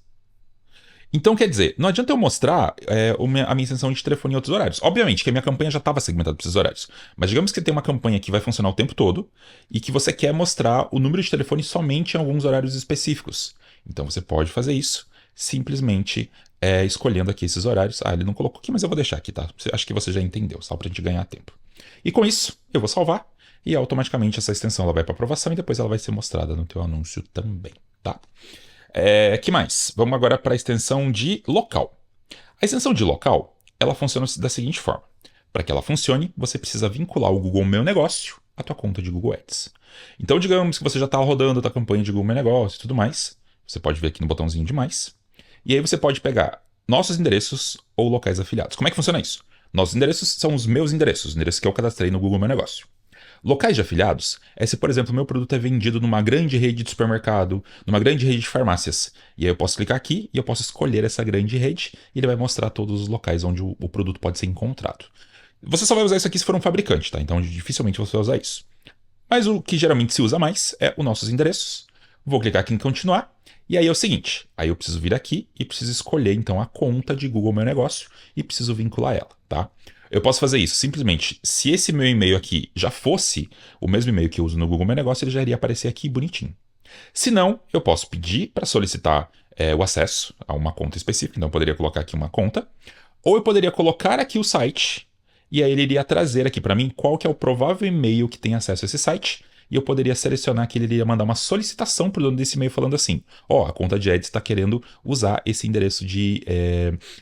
Então quer dizer, não adianta eu mostrar a minha extensão de telefone em outros horários. Obviamente que a minha campanha já estava segmentada para esses horários. Mas digamos que você tem uma campanha que vai funcionar o tempo todo e que você quer mostrar o número de telefone somente em alguns horários específicos. Então você pode fazer isso simplesmente escolhendo aqui esses horários. Ah, ele não colocou aqui, mas eu vou deixar aqui, tá? Acho que você já entendeu, só para a gente ganhar tempo. E com isso, eu vou salvar. E automaticamente essa extensão ela vai para aprovação e depois ela vai ser mostrada no teu anúncio também, tá? Que mais? Vamos agora para a extensão de local. A extensão de local, ela funciona da seguinte forma. Para que ela funcione, você precisa vincular o Google Meu Negócio à tua conta de Google Ads. Então, digamos que você já está rodando a tua campanha de Google Meu Negócio e tudo mais. Você pode ver aqui no botãozinho de mais. E aí você pode pegar nossos endereços ou locais afiliados. Como é que funciona isso? Nossos endereços são os meus endereços, os endereços que eu cadastrei no Google Meu Negócio. Locais de afiliados é se, por exemplo, meu produto é vendido numa grande rede de supermercado, numa grande rede de farmácias. E aí eu posso clicar aqui e eu posso escolher essa grande rede e ele vai mostrar todos os locais onde o produto pode ser encontrado. Você só vai usar isso aqui se for um fabricante, tá? Então dificilmente você vai usar isso. Mas o que geralmente se usa mais é os nossos endereços. Vou clicar aqui em continuar. E aí é o seguinte, aí eu preciso vir aqui e preciso escolher então a conta de Google Meu Negócio e preciso vincular ela, tá? Eu posso fazer isso simplesmente, se esse meu e-mail aqui já fosse o mesmo e-mail que eu uso no Google Meu Negócio, ele já iria aparecer aqui bonitinho. Se não, eu posso pedir para solicitar o acesso a uma conta específica, então eu poderia colocar aqui uma conta, ou eu poderia colocar aqui o site, e aí ele iria trazer aqui para mim qual que é o provável e-mail que tem acesso a esse site, e eu poderia selecionar que ele iria mandar uma solicitação para o dono desse e-mail falando assim, a conta de Ads está querendo usar esse endereço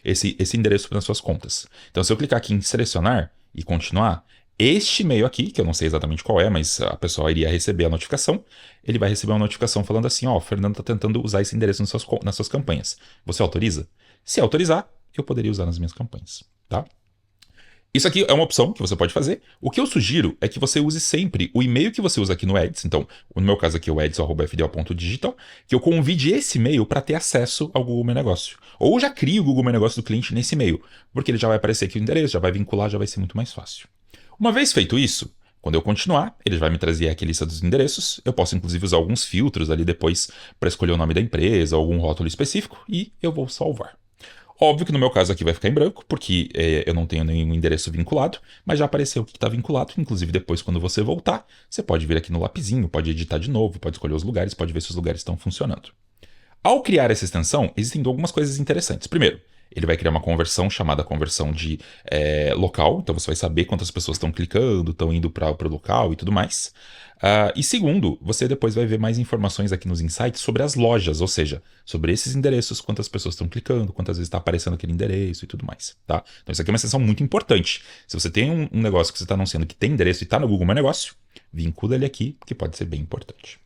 esse endereço nas suas contas. Então se eu clicar aqui em selecionar e continuar, este e-mail aqui, que eu não sei exatamente qual é, mas a pessoa iria receber a notificação, ele vai receber uma notificação falando assim, o Fernando está tentando usar esse endereço nas suas campanhas. Você autoriza? Se autorizar, eu poderia usar nas minhas campanhas, tá? Isso aqui é uma opção que você pode fazer. O que eu sugiro é que você use sempre o e-mail que você usa aqui no Ads. Então, no meu caso aqui é o ads@fdl.digital, que eu convide esse e-mail para ter acesso ao Google Meu Negócio. Ou já crie o Google Meu Negócio do cliente nesse e-mail, porque ele já vai aparecer aqui o endereço, já vai vincular, já vai ser muito mais fácil. Uma vez feito isso, quando eu continuar, ele vai me trazer aqui a lista dos endereços. Eu posso inclusive usar alguns filtros ali depois para escolher o nome da empresa, algum rótulo específico, e eu vou salvar. Óbvio que no meu caso aqui vai ficar em branco, porque eu não tenho nenhum endereço vinculado, mas já apareceu o que está vinculado. Inclusive, depois, quando você voltar, você pode vir aqui no lapisinho, pode editar de novo, pode escolher os lugares, pode ver se os lugares estão funcionando. Ao criar essa extensão, existem algumas coisas interessantes. Primeiro, ele vai criar uma conversão chamada conversão de local, então você vai saber quantas pessoas estão clicando, estão indo para o local e tudo mais. E segundo, você depois vai ver mais informações aqui nos insights sobre as lojas, ou seja, sobre esses endereços, quantas pessoas estão clicando, quantas vezes está aparecendo aquele endereço e tudo mais, tá? Então isso aqui é uma extensão muito importante. Se você tem um negócio que você está anunciando que tem endereço e está no Google Meu Negócio, vincula ele aqui, que pode ser bem importante.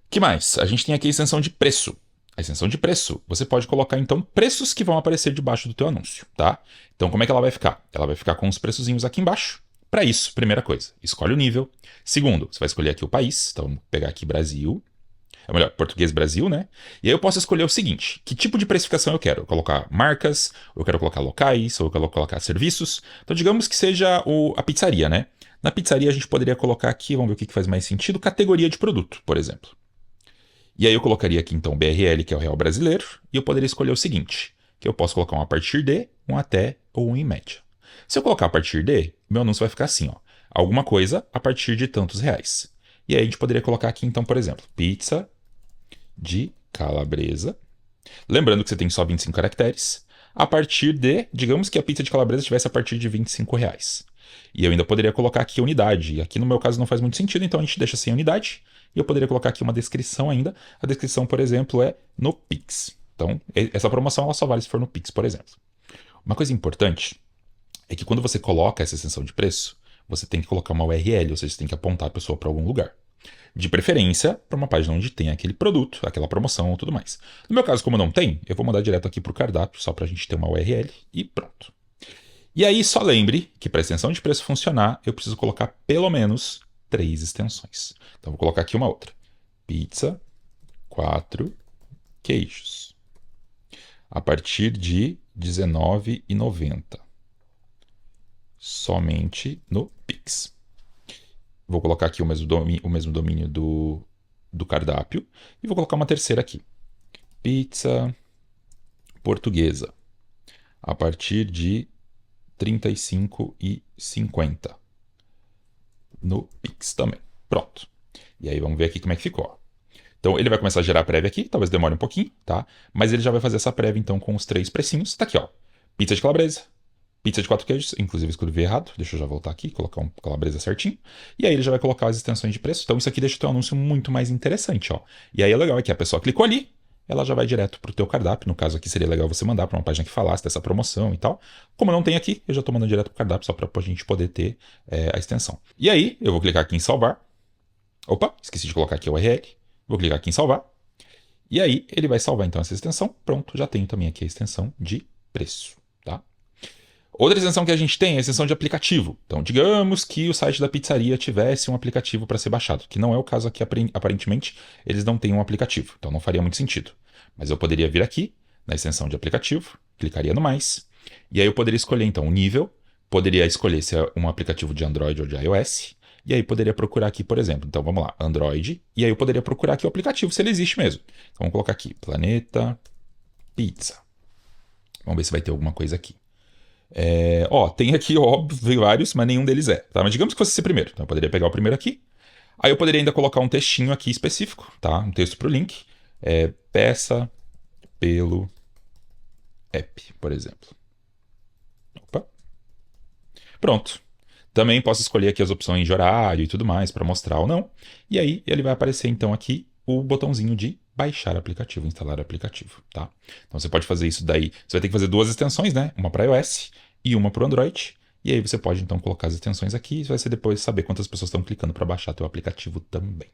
O que mais? A gente tem aqui a extensão de preço. A extensão de preço, você pode colocar então preços que vão aparecer debaixo do teu anúncio, tá? Então como é que ela vai ficar? Ela vai ficar com os preçozinhos aqui embaixo. Para isso, primeira coisa, escolhe o nível. Segundo, você vai escolher aqui o país. Então, vamos pegar aqui Brasil. Ou melhor, português Brasil, né? E aí eu posso escolher o seguinte, que tipo de precificação eu quero? Eu colocar marcas, ou eu quero colocar locais, ou eu quero colocar serviços. Então, digamos que seja a pizzaria, né? Na pizzaria a gente poderia colocar aqui, vamos ver o que faz mais sentido, categoria de produto, por exemplo. E aí eu colocaria aqui então BRL, que é o real brasileiro, e eu poderia escolher o seguinte, que eu posso colocar um a partir de, um até ou um em média. Se eu colocar a partir de, meu anúncio vai ficar assim, alguma coisa a partir de tantos reais. E aí a gente poderia colocar aqui então, por exemplo, pizza de calabresa. Lembrando que você tem só 25 caracteres. A partir de, digamos que a pizza de calabresa estivesse a partir de R$ 25. E eu ainda poderia colocar aqui a unidade. E aqui no meu caso não faz muito sentido, então a gente deixa sem unidade. E eu poderia colocar aqui uma descrição ainda. A descrição, por exemplo, é no Pix. Então, essa promoção ela só vale se for no Pix, por exemplo. Uma coisa importante é que quando você coloca essa extensão de preço, você tem que colocar uma URL, ou seja, você tem que apontar a pessoa para algum lugar. De preferência, para uma página onde tem aquele produto, aquela promoção ou tudo mais. No meu caso, como não tem, eu vou mandar direto aqui para o cardápio, só para a gente ter uma URL e pronto. E aí, só lembre que para a extensão de preço funcionar, eu preciso colocar pelo menos 3 extensões. Então, vou colocar aqui uma outra. Pizza, 4 queijos. A partir de R$19,90. Somente no Pix. Vou colocar aqui o mesmo domínio do cardápio. E vou colocar uma terceira aqui. Pizza portuguesa. A partir de R$35,50. No Pix também. Pronto. E aí vamos ver aqui como é que ficou. Então ele vai começar a gerar a prévia aqui, talvez demore um pouquinho, tá? Mas ele já vai fazer essa prévia então com os 3 precinhos. Tá aqui, ó. Pizza de calabresa, pizza de 4 queijos, inclusive escrevi errado, deixa eu já voltar aqui, colocar um calabresa certinho. E aí ele já vai colocar as extensões de preço. Então isso aqui deixa o teu anúncio muito mais interessante, ó. E aí é legal é que a pessoa clicou ali, ela já vai direto pro teu cardápio. No caso aqui seria legal você mandar para uma página que falasse dessa promoção e tal. Como não tem aqui, eu já tô mandando direto pro cardápio só para a gente poder ter a extensão. E aí eu vou clicar aqui em salvar. Opa, esqueci de colocar aqui a URL. Vou clicar aqui em salvar. E aí ele vai salvar então essa extensão. Pronto, já tenho também aqui a extensão de preço, tá? Outra extensão que a gente tem é a extensão de aplicativo. Então, digamos que o site da pizzaria tivesse um aplicativo para ser baixado, que não é o caso aqui, aparentemente, eles não têm um aplicativo, então não faria muito sentido. Mas eu poderia vir aqui, na extensão de aplicativo, clicaria no mais, e aí eu poderia escolher então o nível, poderia escolher se é um aplicativo de Android ou de iOS, e aí poderia procurar aqui, por exemplo, então vamos lá, Android, e aí eu poderia procurar aqui o aplicativo, se ele existe mesmo. Então vamos colocar aqui, Planeta Pizza. Vamos ver se vai ter alguma coisa aqui. Tem aqui, óbvio, vários, mas nenhum deles é. Tá? Mas digamos que fosse esse primeiro. Então eu poderia pegar o primeiro aqui. Aí eu poderia ainda colocar um textinho aqui específico, tá? Um texto para o link. Peça pelo app, por exemplo. Opa. Pronto. Também posso escolher aqui as opções de horário e tudo mais para mostrar ou não. E aí ele vai aparecer então aqui o botãozinho de baixar aplicativo, instalar aplicativo, tá? Então você pode fazer isso daí. Você vai ter que fazer duas extensões, né? Uma para iOS e uma para o Android. E aí você pode então colocar as extensões aqui e vai ser depois saber quantas pessoas estão clicando para baixar teu aplicativo também.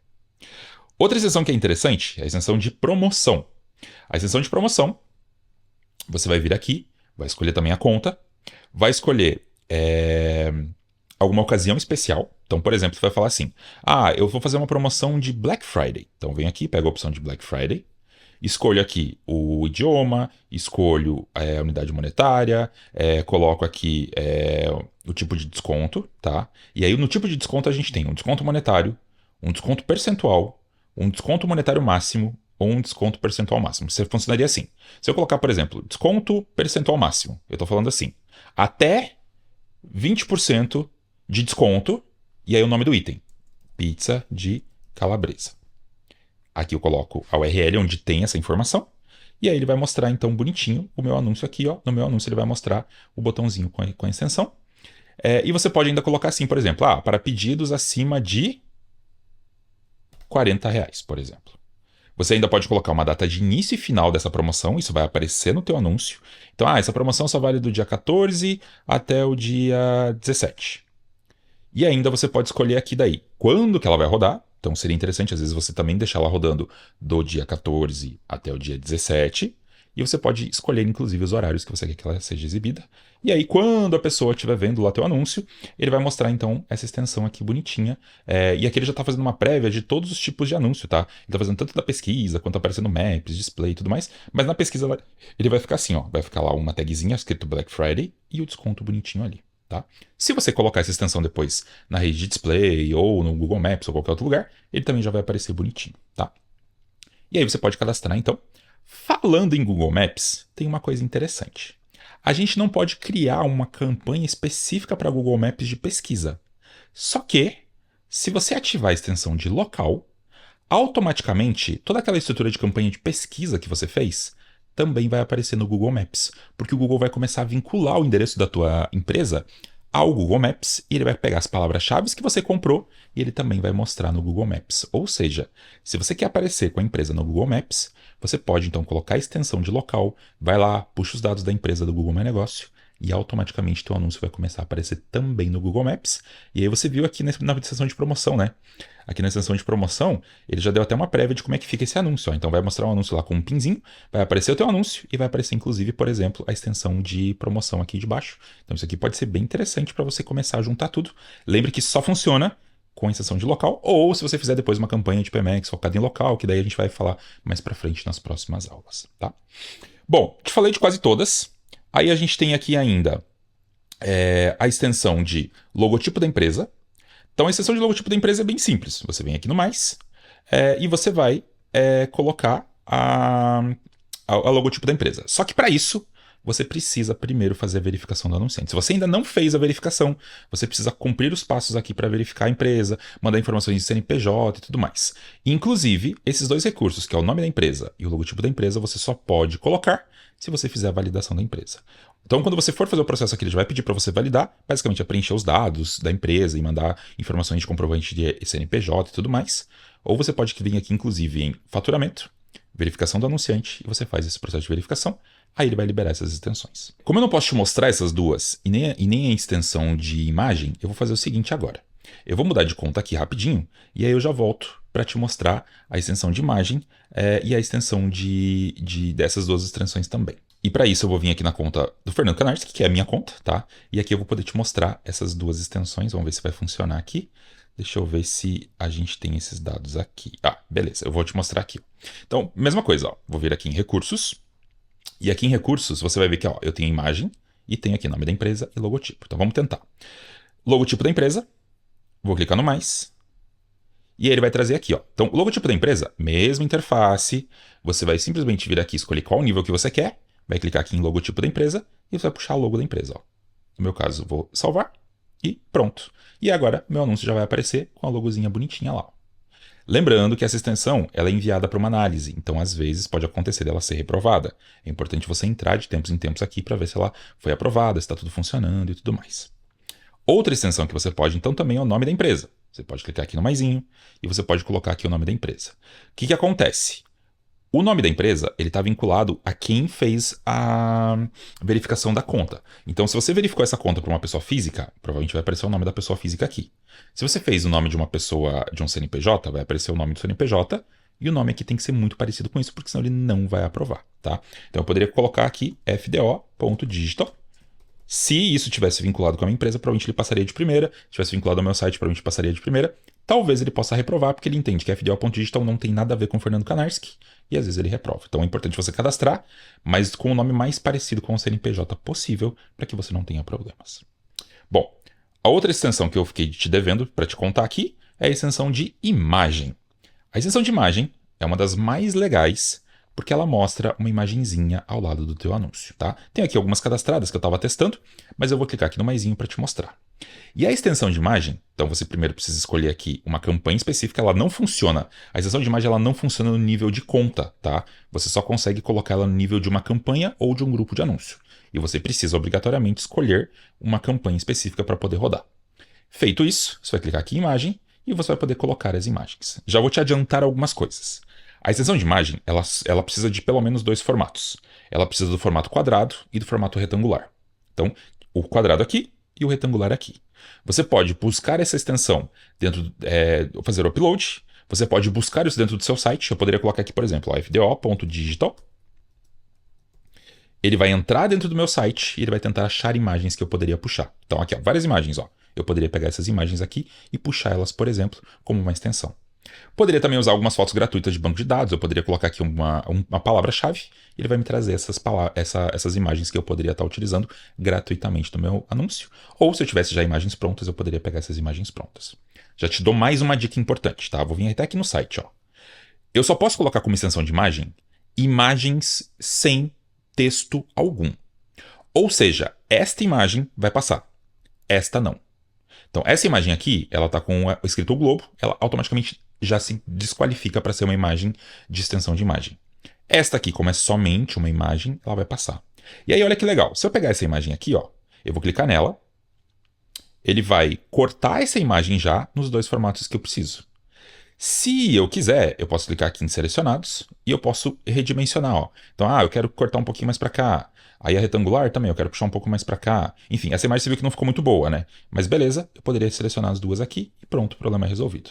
Outra extensão que é interessante é a extensão de promoção. A extensão de promoção, você vai vir aqui, vai escolher também a conta, vai escolher alguma ocasião especial. Então, por exemplo, você vai falar assim, eu vou fazer uma promoção de Black Friday. Então, vem aqui, pega a opção de Black Friday, escolho aqui o idioma, escolho a unidade monetária, coloco aqui o tipo de desconto, tá? E aí, no tipo de desconto, a gente tem um desconto monetário, um desconto percentual, um desconto monetário máximo ou um desconto percentual máximo. Isso funcionaria assim. Se eu colocar, por exemplo, desconto percentual máximo, eu estou falando assim, até 20% de desconto, e aí o nome do item, pizza de calabresa. Aqui eu coloco a URL onde tem essa informação, e aí ele vai mostrar então bonitinho o meu anúncio aqui, ó. No meu anúncio ele vai mostrar o botãozinho com a extensão. E você pode ainda colocar assim, por exemplo, para pedidos acima de R$40, por exemplo. Você ainda pode colocar uma data de início e final dessa promoção, isso vai aparecer no teu anúncio. Então, essa promoção só vale do dia 14 até o dia 17. E ainda você pode escolher aqui daí quando que ela vai rodar. Então seria interessante, às vezes, você também deixar ela rodando do dia 14 até o dia 17. E você pode escolher, inclusive, os horários que você quer que ela seja exibida. E aí, quando a pessoa estiver vendo lá teu anúncio, ele vai mostrar, então, essa extensão aqui bonitinha. E aqui ele já está fazendo uma prévia de todos os tipos de anúncio, tá? Ele está fazendo tanto da pesquisa, quanto aparecendo Maps, Display e tudo mais. Mas na pesquisa, ele vai ficar assim, ó. Vai ficar lá uma tagzinha escrito Black Friday e o desconto bonitinho ali, tá? Se você colocar essa extensão depois na rede de Display ou no Google Maps ou qualquer outro lugar, ele também já vai aparecer bonitinho, tá? E aí você pode cadastrar, então. Falando em Google Maps, tem uma coisa interessante. A gente não pode criar uma campanha específica para Google Maps de pesquisa. Só que, se você ativar a extensão de local, automaticamente toda aquela estrutura de campanha de pesquisa que você fez também vai aparecer no Google Maps, porque o Google vai começar a vincular o endereço da tua empresa ao Google Maps e ele vai pegar as palavras-chave que você comprou e ele também vai mostrar no Google Maps. Ou seja, se você quer aparecer com a empresa no Google Maps, você pode então colocar a extensão de local, vai lá, puxa os dados da empresa do Google My Negócio e automaticamente teu anúncio vai começar a aparecer também no Google Maps. E aí você viu aqui na seção de promoção, né? Aqui na seção de promoção, ele já deu até uma prévia de como é que fica esse anúncio. Ó. Então vai mostrar um anúncio lá com um pinzinho, vai aparecer o teu anúncio e vai aparecer inclusive, por exemplo, a extensão de promoção aqui de baixo. Então isso aqui pode ser bem interessante para você começar a juntar tudo. Lembre que isso só funciona com a extensão de local, ou se você fizer depois uma campanha de PMX focada em local, que daí a gente vai falar mais para frente nas próximas aulas, tá? Bom, te falei de quase todas. Aí a gente tem aqui ainda a extensão de logotipo da empresa. Então a extensão de logotipo da empresa é bem simples. Você vem aqui no mais e você vai colocar a logotipo da empresa. Só que para isso, você precisa primeiro fazer a verificação do anunciante. Se você ainda não fez a verificação, você precisa cumprir os passos aqui para verificar a empresa, mandar informações de CNPJ e tudo mais. Inclusive, esses dois recursos, que é o nome da empresa e o logotipo da empresa, você só pode colocar se você fizer a validação da empresa. Então, quando você for fazer o processo aqui, ele já vai pedir para você validar, basicamente é preencher os dados da empresa e mandar informações de comprovante de CNPJ e tudo mais. Ou você pode vir aqui, inclusive, em faturamento, verificação do anunciante, e você faz esse processo de verificação. Aí ele vai liberar essas extensões. Como eu não posso te mostrar essas duas e nem a extensão de imagem, eu vou fazer o seguinte agora. Eu vou mudar de conta aqui rapidinho e aí eu já volto para te mostrar a extensão de imagem e a extensão dessas duas extensões também. E para isso eu vou vir aqui na conta do Fernando Kanarski, que é a minha conta, tá? E aqui eu vou poder te mostrar essas duas extensões. Vamos ver se vai funcionar aqui. Deixa eu ver se a gente tem esses dados aqui. Ah, beleza, eu vou te mostrar aqui. Então, mesma coisa, ó. Vou vir aqui em recursos. E aqui em recursos você vai ver que ó, eu tenho imagem e tenho aqui nome da empresa e logotipo. Então vamos tentar. Logotipo da empresa. Vou clicar no mais. E aí ele vai trazer aqui, ó. Então, o logotipo da empresa, mesma interface. Você vai simplesmente vir aqui, escolher qual nível que você quer. Vai clicar aqui em logotipo da empresa e você vai puxar o logo da empresa, ó. No meu caso, vou salvar e pronto. E agora, meu anúncio já vai aparecer com a logozinha bonitinha lá, ó. Lembrando que essa extensão ela é enviada para uma análise, então às vezes pode acontecer dela ser reprovada. É importante você entrar de tempos em tempos aqui para ver se ela foi aprovada, se está tudo funcionando e tudo mais. Outra extensão que você pode, então, também é o nome da empresa. Você pode clicar aqui no maisinho e você pode colocar aqui o nome da empresa. O que acontece? O nome da empresa ele está vinculado a quem fez a verificação da conta. Então, se você verificou essa conta para uma pessoa física, provavelmente vai aparecer o nome da pessoa física aqui. Se você fez o nome de uma pessoa, de um CNPJ, vai aparecer o nome do CNPJ e o nome aqui tem que ser muito parecido com isso, porque senão ele não vai aprovar, tá? Então, eu poderia colocar aqui fdo.digital. Se isso tivesse vinculado com a minha empresa, provavelmente ele passaria de primeira. Se tivesse vinculado ao meu site, provavelmente passaria de primeira. Talvez ele possa reprovar, porque ele entende que fdo.digital não tem nada a ver com o Fernando Kanarski, e às vezes ele reprova. Então é importante você cadastrar, mas com o nome mais parecido com o CNPJ possível, para que você não tenha problemas. Bom, a outra extensão que eu fiquei te devendo para te contar aqui é a extensão de imagem. A extensão de imagem é uma das mais legais, porque ela mostra uma imagenzinha ao lado do teu anúncio, tá? Tem aqui algumas cadastradas que eu estava testando, mas eu vou clicar aqui no maisinho para te mostrar. E a extensão de imagem, então você primeiro precisa escolher aqui uma campanha específica, ela não funciona. A extensão de imagem ela não funciona no nível de conta, tá? Você só consegue colocar ela no nível de uma campanha ou de um grupo de anúncio. E você precisa obrigatoriamente escolher uma campanha específica para poder rodar. Feito isso, você vai clicar aqui em imagem e você vai poder colocar as imagens. Já vou te adiantar algumas coisas. A extensão de imagem, ela precisa de pelo menos dois formatos. Ela precisa do formato quadrado e do formato retangular. Então, o quadrado aqui e o retangular aqui. Você pode buscar essa extensão dentro, fazer o upload. Você pode buscar isso dentro do seu site. Eu poderia colocar aqui, por exemplo, fdo.digital. Ele vai entrar dentro do meu site e ele vai tentar achar imagens que eu poderia puxar. Então, aqui, ó, várias imagens, ó. Eu poderia pegar essas imagens aqui e puxar elas, por exemplo, como uma extensão. Poderia também usar algumas fotos gratuitas de banco de dados. Eu poderia colocar aqui uma palavra-chave e ele vai me trazer essas imagens que eu poderia estar utilizando gratuitamente no meu anúncio. Ou se eu tivesse já imagens prontas, eu poderia pegar essas imagens prontas. Já te dou mais uma dica importante, tá? Vou vir até aqui no site, ó. Eu só posso colocar como extensão de imagem imagens sem texto algum. Ou seja, esta imagem vai passar, esta não. Então, essa imagem aqui, ela está com o escrito Globo, ela automaticamente já se desqualifica para ser uma imagem de extensão de imagem. Esta aqui, como é somente uma imagem, ela vai passar. E aí, olha que legal. Se eu pegar essa imagem aqui, ó, eu vou clicar nela, ele vai cortar essa imagem já nos dois formatos que eu preciso. Se eu quiser, eu posso clicar aqui em selecionados e eu posso redimensionar, ó. Então, eu quero cortar um pouquinho mais para cá. Aí a retangular também, eu quero puxar um pouco mais para cá. Enfim, essa imagem você viu que não ficou muito boa, né? Mas beleza, eu poderia selecionar as duas aqui e pronto, o problema é resolvido.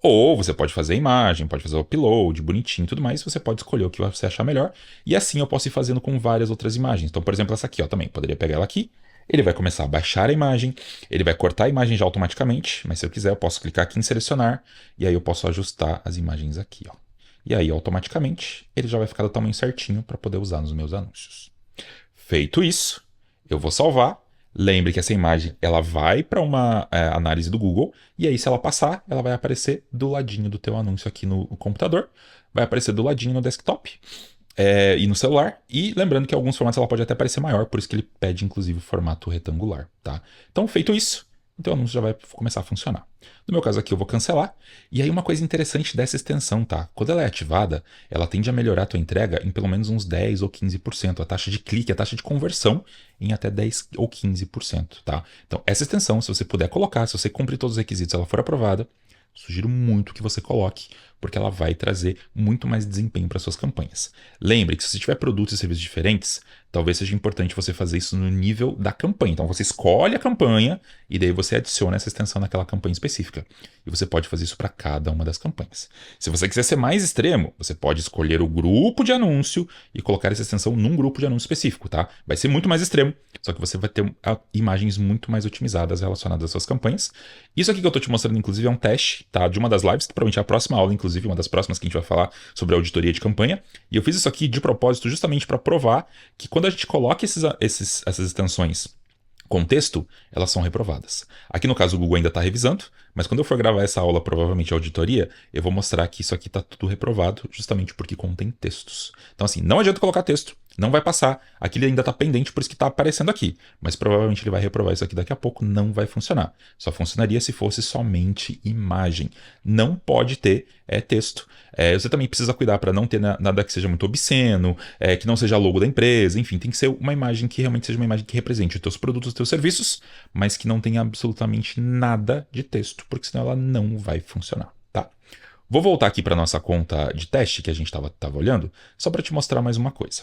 Ou você pode fazer a imagem, pode fazer o upload, bonitinho e tudo mais, você pode escolher o que você achar melhor. E assim eu posso ir fazendo com várias outras imagens. Então, por exemplo, essa aqui, ó, também, poderia pegar ela aqui. Ele vai começar a baixar a imagem, ele vai cortar a imagem já automaticamente, mas se eu quiser eu posso clicar aqui em selecionar e aí eu posso ajustar as imagens aqui, ó. E aí automaticamente ele já vai ficar do tamanho certinho para poder usar nos meus anúncios. Feito isso, eu vou salvar. Lembre que essa imagem ela vai para uma análise do Google e aí se ela passar, ela vai aparecer do ladinho do teu anúncio aqui no computador, vai aparecer do ladinho no desktop. E no celular, e lembrando que em alguns formatos ela pode até parecer maior, por isso que ele pede inclusive o formato retangular, tá? Então, feito isso, então o anúncio já vai começar a funcionar. No meu caso aqui eu vou cancelar, e aí uma coisa interessante dessa extensão, tá? Quando ela é ativada, ela tende a melhorar a tua entrega em pelo menos uns 10 ou 15%, a taxa de clique, a taxa de conversão em até 10 ou 15%, tá? Então, essa extensão, se você puder colocar, se você cumprir todos os requisitos, ela for aprovada, sugiro muito que você coloque, porque ela vai trazer muito mais desempenho para suas campanhas. Lembre que se você tiver produtos e serviços diferentes, talvez seja importante você fazer isso no nível da campanha. Então você escolhe a campanha e daí você adiciona essa extensão naquela campanha específica. E você pode fazer isso para cada uma das campanhas. Se você quiser ser mais extremo, você pode escolher o grupo de anúncio e colocar essa extensão num grupo de anúncio específico, tá? Vai ser muito mais extremo, só que você vai ter imagens muito mais otimizadas relacionadas às suas campanhas. Isso aqui que eu tô te mostrando, inclusive, é um teste, tá? De uma das lives, que provavelmente é a próxima aula, inclusive, uma das próximas que a gente vai falar sobre auditoria de campanha. E eu fiz isso aqui de propósito justamente para provar que quando a gente coloca essas extensões com texto, elas são reprovadas. Aqui no caso o Google ainda está revisando, mas quando eu for gravar essa aula, provavelmente a auditoria, eu vou mostrar que isso aqui está tudo reprovado, justamente porque contém textos. Então assim, não adianta colocar texto, não vai passar, aqui ele ainda está pendente, por isso que está aparecendo aqui, mas provavelmente ele vai reprovar isso aqui daqui a pouco, não vai funcionar. Só funcionaria se fosse somente imagem. Não pode ter texto. Você também precisa cuidar para não ter nada que seja muito obsceno, que não seja logo da empresa, enfim, tem que ser uma imagem que realmente seja uma imagem que represente os teus produtos, os teus serviços, mas que não tenha absolutamente nada de texto, porque senão ela não vai funcionar, tá? Vou voltar aqui para nossa conta de teste que a gente estava olhando, só para te mostrar mais uma coisa.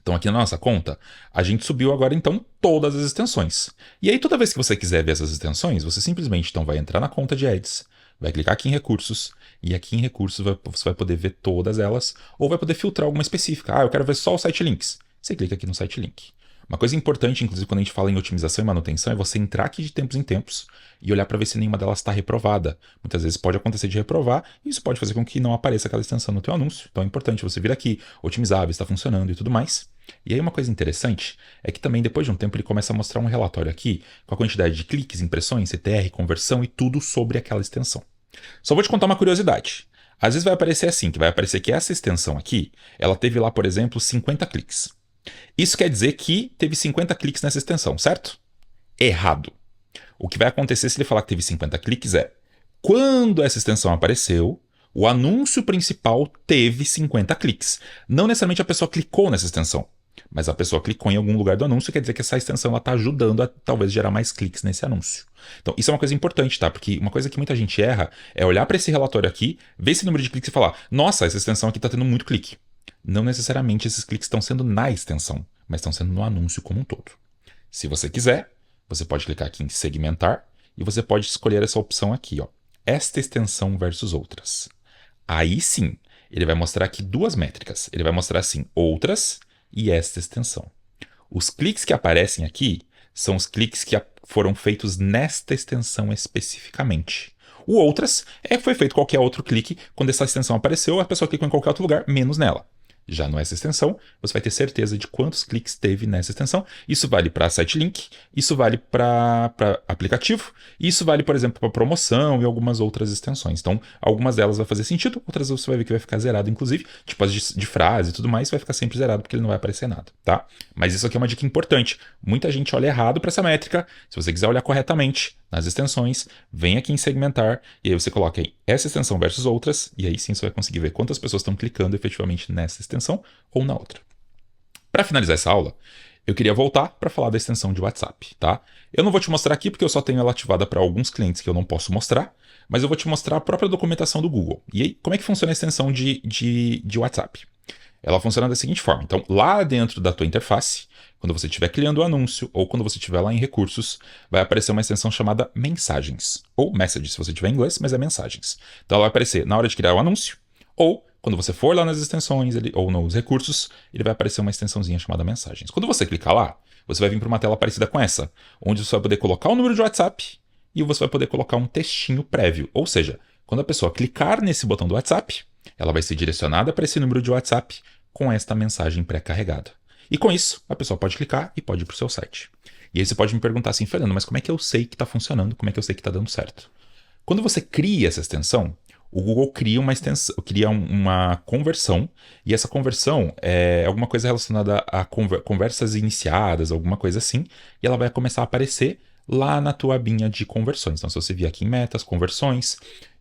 Então aqui na nossa conta, a gente subiu agora então todas as extensões. E aí toda vez que você quiser ver essas extensões, você simplesmente então vai entrar na conta de Ads, vai clicar aqui em recursos, e aqui em recursos você vai poder ver todas elas, ou vai poder filtrar alguma específica. Eu quero ver só o site links. Você clica aqui no site link. Uma coisa importante, inclusive, quando a gente fala em otimização e manutenção, é você entrar aqui de tempos em tempos e olhar para ver se nenhuma delas está reprovada. Muitas vezes pode acontecer de reprovar, e isso pode fazer com que não apareça aquela extensão no teu anúncio. Então é importante você vir aqui, otimizar, ver se está funcionando e tudo mais. E aí uma coisa interessante é que também depois de um tempo ele começa a mostrar um relatório aqui com a quantidade de cliques, impressões, CTR, conversão e tudo sobre aquela extensão. Só vou te contar uma curiosidade. Às vezes vai aparecer assim, que vai aparecer que essa extensão aqui, ela teve lá, por exemplo, 50 cliques. Isso quer dizer que teve 50 cliques nessa extensão, certo? Errado. O que vai acontecer se ele falar que teve 50 cliques é, quando essa extensão apareceu, o anúncio principal teve 50 cliques. Não necessariamente a pessoa clicou nessa extensão, mas a pessoa clicou em algum lugar do anúncio, quer dizer que essa extensão está ajudando a talvez gerar mais cliques nesse anúncio. Então isso é uma coisa importante, tá? Porque uma coisa que muita gente erra é olhar para esse relatório aqui, ver esse número de cliques e falar, nossa, essa extensão aqui está tendo muito clique. Não necessariamente esses cliques estão sendo na extensão, mas estão sendo no anúncio como um todo. Se você quiser, você pode clicar aqui em segmentar e você pode escolher essa opção aqui, ó, esta extensão versus outras. Aí sim, ele vai mostrar aqui duas métricas. Ele vai mostrar assim, outras e esta extensão. Os cliques que aparecem aqui são os cliques que foram feitos nesta extensão especificamente. O outras foi feito qualquer outro clique. Quando essa extensão apareceu, a pessoa clicou em qualquer outro lugar, menos nela. Já nessa extensão, você vai ter certeza de quantos cliques teve nessa extensão. Isso vale para site link, isso vale para aplicativo, e isso vale, por exemplo, para promoção e algumas outras extensões. Então, algumas delas vai fazer sentido, outras você vai ver que vai ficar zerado, inclusive, tipo as de frase e tudo mais, vai ficar sempre zerado porque ele não vai aparecer nada, tá? Mas isso aqui é uma dica importante. Muita gente olha errado para essa métrica. Se você quiser olhar corretamente nas extensões, vem aqui em segmentar, e aí você coloca aí essa extensão versus outras, e aí sim você vai conseguir ver quantas pessoas estão clicando efetivamente nessa extensão ou na outra. Para finalizar essa aula, eu queria voltar para falar da extensão de WhatsApp, tá? Eu não vou te mostrar aqui porque eu só tenho ela ativada para alguns clientes que eu não posso mostrar, mas eu vou te mostrar a própria documentação do Google. E aí, como é que funciona a extensão de WhatsApp? Ela funciona da seguinte forma. Então, lá dentro da tua interface, quando você estiver criando o anúncio ou quando você estiver lá em recursos, vai aparecer uma extensão chamada mensagens, ou messages se você tiver em inglês, mas é mensagens. Então ela vai aparecer na hora de criar o anúncio, ou quando você for lá nas extensões ou nos recursos, ele vai aparecer uma extensãozinha chamada mensagens. Quando você clicar lá, você vai vir para uma tela parecida com essa, onde você vai poder colocar o número de WhatsApp e você vai poder colocar um textinho prévio. Ou seja, quando a pessoa clicar nesse botão do WhatsApp, ela vai ser direcionada para esse número de WhatsApp com esta mensagem pré-carregada. E com isso, a pessoa pode clicar e pode ir para o seu site. E aí você pode me perguntar assim, Fernando, mas como é que eu sei que está funcionando? Como é que eu sei que está dando certo? Quando você cria essa extensão, o Google cria uma conversão, e essa conversão é alguma coisa relacionada a conversas iniciadas, alguma coisa assim, e ela vai começar a aparecer lá na tua abinha de conversões. Então, se você vir aqui em metas, conversões,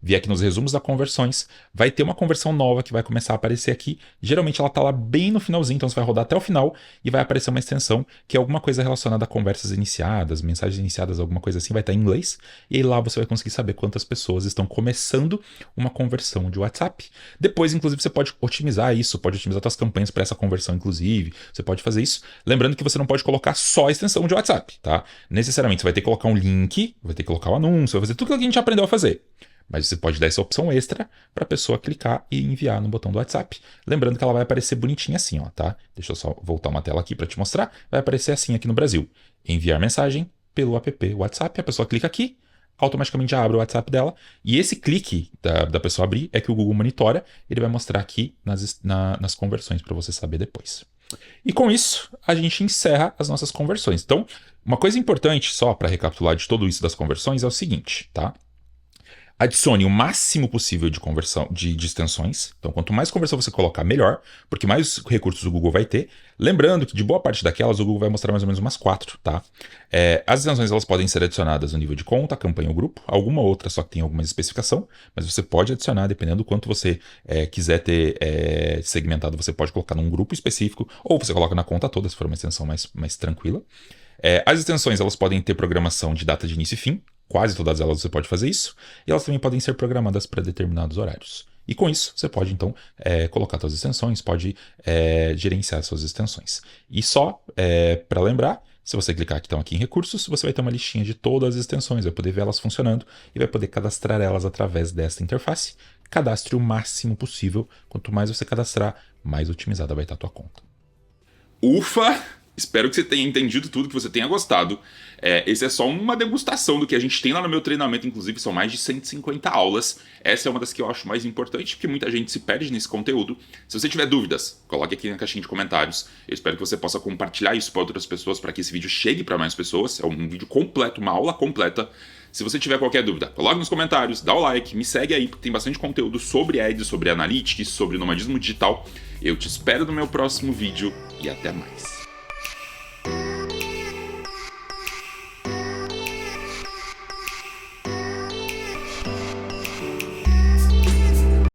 vier aqui nos resumos das conversões, vai ter uma conversão nova que vai começar a aparecer aqui. Geralmente ela tá lá bem no finalzinho, então você vai rodar até o final e vai aparecer uma extensão que é alguma coisa relacionada a conversas iniciadas, mensagens iniciadas, alguma coisa assim, vai estar em inglês. E aí lá você vai conseguir saber quantas pessoas estão começando uma conversão de WhatsApp. Depois, inclusive, você pode otimizar isso, pode otimizar suas campanhas para essa conversão, inclusive. Você pode fazer isso. Lembrando que você não pode colocar só a extensão de WhatsApp, tá? Necessariamente, você vai ter que colocar um link, vai ter que colocar o anúncio, vai fazer tudo que a gente aprendeu a fazer. Mas você pode dar essa opção extra para a pessoa clicar e enviar no botão do WhatsApp. Lembrando que ela vai aparecer bonitinha assim, ó, tá? Deixa eu só voltar uma tela aqui para te mostrar. Vai aparecer assim aqui no Brasil. Enviar mensagem pelo app WhatsApp. A pessoa clica aqui, automaticamente já abre o WhatsApp dela. E esse clique da pessoa abrir é que o Google monitora. Ele vai mostrar aqui nas conversões para você saber depois. E com isso, a gente encerra as nossas conversões. Então, uma coisa importante, só para recapitular de tudo isso das conversões, é o seguinte, tá? Adicione o máximo possível de conversão de extensões. Então, quanto mais conversão você colocar, melhor, porque mais recursos o Google vai ter. Lembrando que de boa parte daquelas, o Google vai mostrar mais ou menos umas 4, tá? As extensões elas podem ser adicionadas no nível de conta, campanha ou grupo. Alguma outra só que tem alguma especificação, mas você pode adicionar, dependendo do quanto você quiser ter segmentado, você pode colocar num grupo específico, ou você coloca na conta toda, se for uma extensão mais tranquila. As extensões elas podem ter programação de data de início e fim. Quase todas elas você pode fazer isso. E elas também podem ser programadas para determinados horários. E com isso, você pode, então, colocar suas extensões, pode gerenciar suas extensões. E só para lembrar, se você clicar aqui em recursos, você vai ter uma listinha de todas as extensões, vai poder ver elas funcionando e vai poder cadastrar elas através desta interface. Cadastre o máximo possível. Quanto mais você cadastrar, mais otimizada vai estar a tua conta. Ufa! Espero que você tenha entendido tudo, que você tenha gostado. Esse é só uma degustação do que a gente tem lá no meu treinamento, inclusive são mais de 150 aulas. Essa é uma das que eu acho mais importante, porque muita gente se perde nesse conteúdo. Se você tiver dúvidas, coloque aqui na caixinha de comentários. Eu espero que você possa compartilhar isso para outras pessoas, para que esse vídeo chegue para mais pessoas. É um vídeo completo, uma aula completa. Se você tiver qualquer dúvida, coloque nos comentários, dá o like, me segue aí, porque tem bastante conteúdo sobre ads, sobre analytics, sobre nomadismo digital. Eu te espero no meu próximo vídeo e até mais.